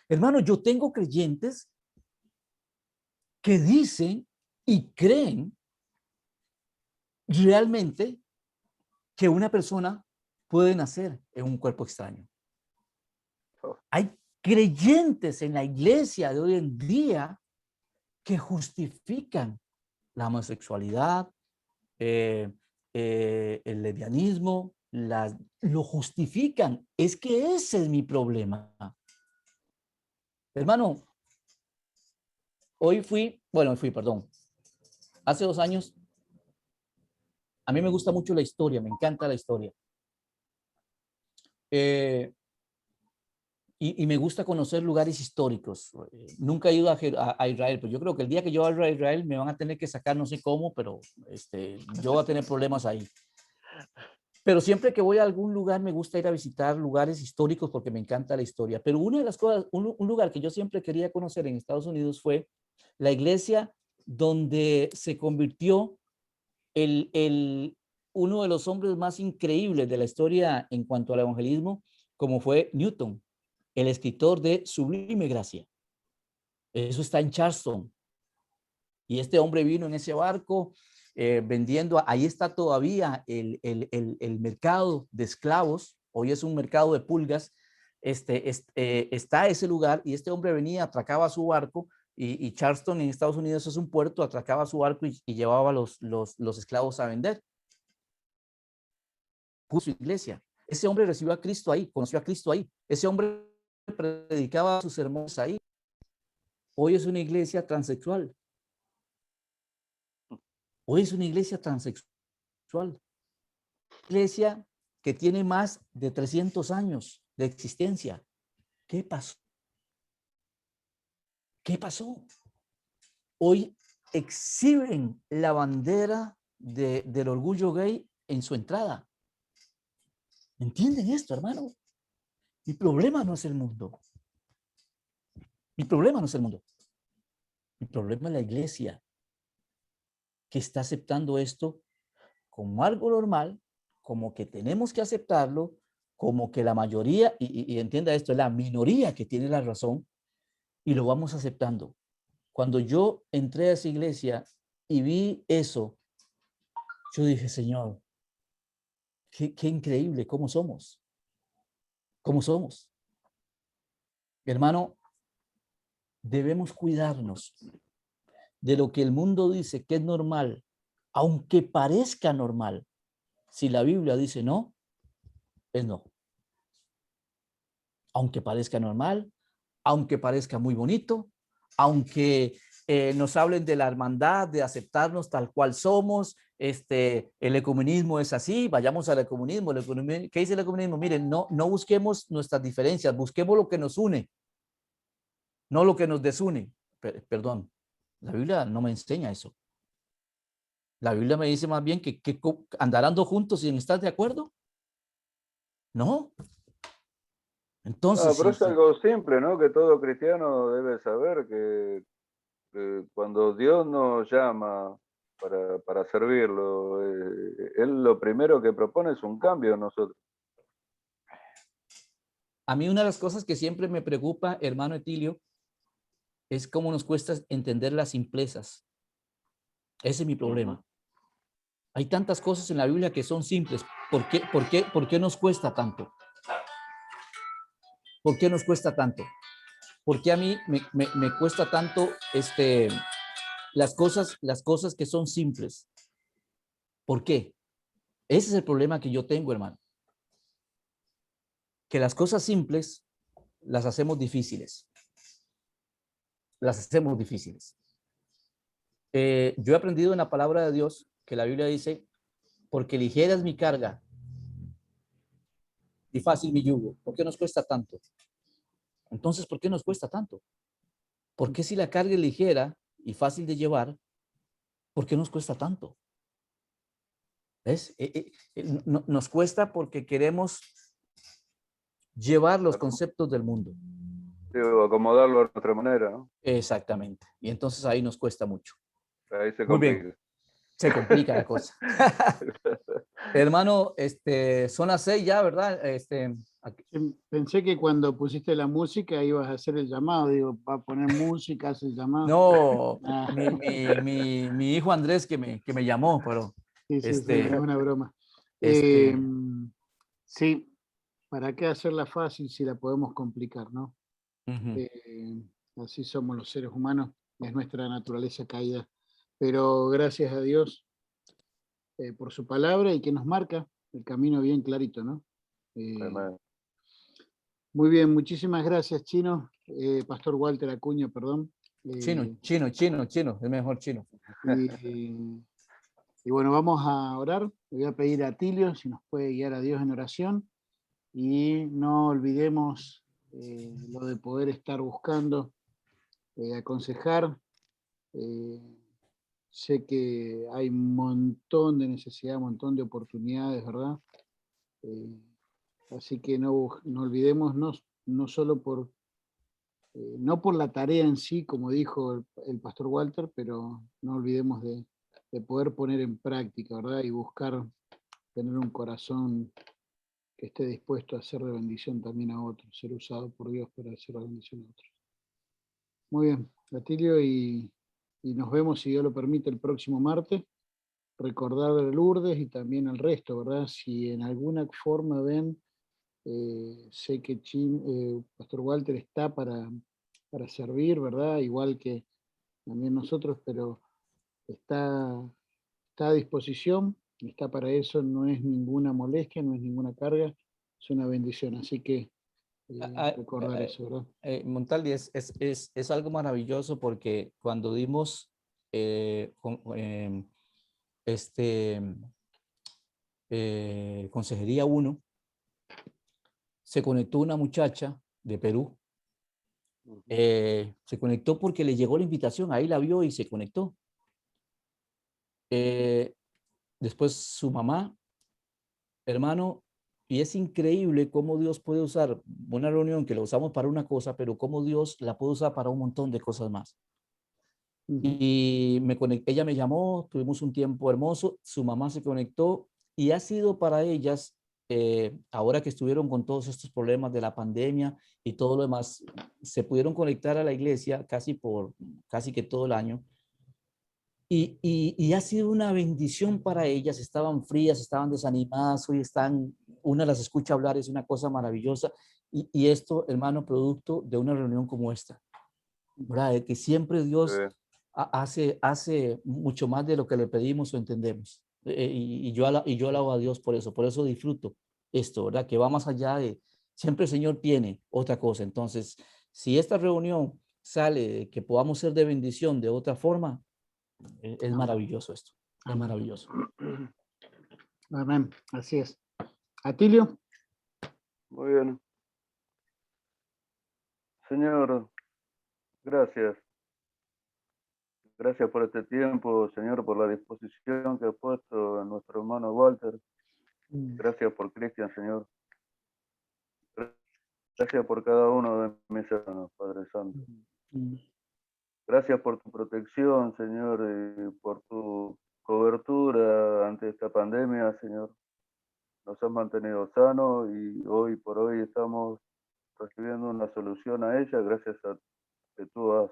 Hermano, yo tengo creyentes que dicen y creen realmente que una persona puede nacer en un cuerpo extraño. Hay creyentes en la iglesia de hoy en día que justifican la homosexualidad, el lesbianismo, lo justifican. Es que ese es mi problema. Hermano, hace 2 años, a mí me gusta mucho la historia, me encanta la historia. Y me gusta conocer lugares históricos. Nunca he ido a Israel, pero yo creo que el día que yo vaya a Israel me van a tener que sacar, no sé cómo, pero yo voy a tener problemas ahí. Pero siempre que voy a algún lugar me gusta ir a visitar lugares históricos porque me encanta la historia. Pero una de las cosas, un lugar que yo siempre quería conocer en Estados Unidos fue la iglesia donde se convirtió uno de los hombres más increíbles de la historia en cuanto al evangelismo, como fue Newton, el escritor de Sublime Gracia. Eso está en Charleston. Y este hombre vino en ese barco vendiendo, ahí está todavía el mercado de esclavos, hoy es un mercado de pulgas, está ese lugar y este hombre venía, atracaba su barco y Charleston en Estados Unidos es un puerto, atracaba su barco y llevaba los esclavos a vender. Puso iglesia. Ese hombre recibió a Cristo ahí, conoció a Cristo ahí. Ese hombre predicaba sus sermones ahí. Hoy es una iglesia transexual. Hoy es una iglesia transexual. Iglesia que tiene más de 300 años de existencia. ¿Qué pasó? ¿Qué pasó? Hoy exhiben la bandera del orgullo gay en su entrada. ¿Entienden esto, hermano? Mi problema no es el mundo. Mi problema no es el mundo. Mi problema es la iglesia que está aceptando esto como algo normal, como que tenemos que aceptarlo, como que la mayoría, y entienda esto, es la minoría que tiene la razón, y lo vamos aceptando. Cuando yo entré a esa iglesia y vi eso, yo dije, Señor, qué increíble, ¿cómo somos? ¿Cómo somos? Hermano, debemos cuidarnos de lo que el mundo dice que es normal, aunque parezca normal. Si la Biblia dice no, es no. Aunque parezca normal, aunque parezca muy bonito, aunque nos hablen de la hermandad, de aceptarnos tal cual somos, el ecumenismo es así, vayamos al ecumenismo. ¿Qué dice el ecumenismo? Miren, no busquemos nuestras diferencias, busquemos lo que nos une, no lo que nos desune. Perdón, la Biblia no me enseña eso. La Biblia me dice más bien que andarán juntos sin estar de acuerdo. No. Entonces, pero es algo simple, ¿no? Que todo cristiano debe saber que cuando Dios nos llama para servirlo, Él lo primero que propone es un cambio en nosotros. A mí una de las cosas que siempre me preocupa, hermano Etilio, es cómo nos cuesta entender las simplezas. Ese es mi problema. Hay tantas cosas en la Biblia que son simples. ¿Por qué nos cuesta tanto? ¿Por qué nos cuesta tanto? ¿Por qué a mí me cuesta tanto las cosas que son simples? ¿Por qué? Ese es el problema que yo tengo, hermano. Que las cosas simples las hacemos difíciles. Las hacemos difíciles. Yo he aprendido en la palabra de Dios que la Biblia dice, porque ligera es mi carga y fácil mi yugo. ¿Por qué nos cuesta tanto? Entonces, ¿por qué nos cuesta tanto? ¿Por qué si la carga es ligera y fácil de llevar, por qué nos cuesta tanto? ¿Ves? Nos cuesta porque queremos llevar los conceptos del mundo. Sí, o acomodarlo a nuestra manera, ¿no? Exactamente. Y entonces ahí nos cuesta mucho. Ahí se Muy complica. bien. Se complica la cosa. Hermano, son las 6 ya, ¿verdad? Pensé que cuando pusiste la música ibas a hacer el llamado. Digo, va a poner música, hace el llamado. No, Ah. mi hijo Andrés que me llamó, pero... Sí, es una broma. Sí, ¿para qué hacerla fácil si la podemos complicar, no? Así somos los seres humanos, es nuestra naturaleza caída. Pero gracias a Dios por su palabra y que nos marca el camino bien clarito, ¿no? Muy bien, muchísimas gracias, Chino. Pastor Walter Acuña, perdón. Chino, es mejor Chino. Y bueno, vamos a orar. Le voy a pedir a Atilio si nos puede guiar a Dios en oración. Y no olvidemos lo de poder estar buscando, aconsejar. Sé que hay un montón de necesidad, un montón de oportunidades, ¿verdad? Así que no olvidemos, no solo no por la tarea en sí, como dijo el pastor Walter, pero no olvidemos de poder poner en práctica, ¿verdad? Y buscar tener un corazón que esté dispuesto a hacer de bendición también a otros, ser usado por Dios para hacer de bendición a otros. Muy bien, Atilio, y nos vemos, si Dios lo permite, el próximo martes. Recordar a Lourdes y también al resto, ¿verdad? Si en alguna forma ven Sé que Pastor Walter está para servir, ¿verdad? Igual que también nosotros, pero está a disposición, está para eso, no es ninguna molestia, no es ninguna carga, es una bendición. Así que recordar eso, ¿verdad? Montaldi, es algo maravilloso porque cuando dimos Consejería 1, se conectó una muchacha de Perú. Se conectó porque le llegó la invitación, ahí la vio y se conectó. Después su mamá, hermano, y es increíble cómo Dios puede usar una reunión que la usamos para una cosa, pero cómo Dios la puede usar para un montón de cosas más. Y ella me llamó, tuvimos un tiempo hermoso, su mamá se conectó y ha sido para ellas, ahora que estuvieron con todos estos problemas de la pandemia y todo lo demás, se pudieron conectar a la iglesia casi que todo el año. Y ha sido una bendición para ellas. Estaban frías, estaban desanimadas, hoy una las escucha hablar, es una cosa maravillosa. Y esto, hermano, producto de una reunión como esta, ¿verdad? De que siempre Dios hace mucho más de lo que le pedimos o entendemos. Y yo alabo a Dios por eso disfruto esto, ¿verdad? Que va más allá de, siempre el Señor tiene otra cosa. Entonces, si esta reunión sale de que podamos ser de bendición de otra forma, es maravilloso esto, es maravilloso. Amén, así es. Atilio. Muy bien. Señor, gracias. Gracias por este tiempo, Señor, por la disposición que ha puesto en nuestro hermano Walter. Gracias por Cristian, Señor. Gracias por cada uno de mis hermanos, Padre Santo. Gracias por tu protección, Señor, y por tu cobertura ante esta pandemia, Señor. Nos has mantenido sanos y hoy por hoy estamos recibiendo una solución a ella gracias a que tú has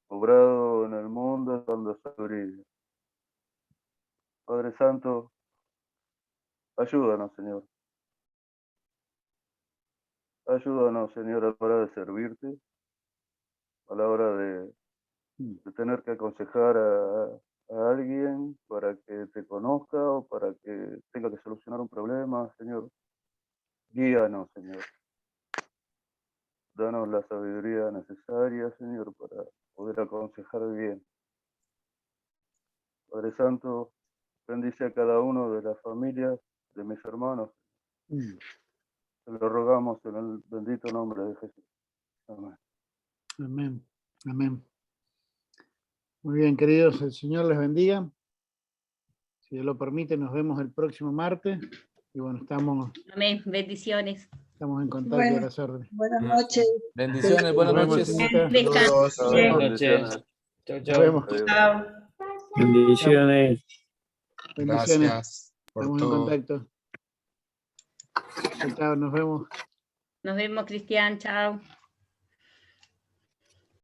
obrado en el mundo dando sabiduría. Padre Santo, ayúdanos, Señor. Ayúdanos, Señor, a la hora de servirte, a la hora de tener que aconsejar a alguien para que te conozca o para que tenga que solucionar un problema, Señor. Guíanos, Señor. Danos la sabiduría necesaria, Señor, para poder aconsejar bien. Padre Santo, bendice a cada uno de las familias de mis hermanos. Te lo rogamos en el bendito nombre de Jesús. Amén. Amén. Amén. Muy bien, queridos, el Señor les bendiga. Si Dios lo permite, nos vemos el próximo martes. Y bueno, estamos Amén, bendiciones. en contacto Bueno, a las órdenes. buenas noches. Bendiciones, buenas Nos vemos, noches. señorita. Saludos. Buenas Bendiciones. noches. Chao, Nos chao. vemos. Adiós. Chao. Bendiciones. Bendiciones. Gracias por Estamos en todo. contacto. Chao, nos vemos. Nos vemos, Cristian, chao.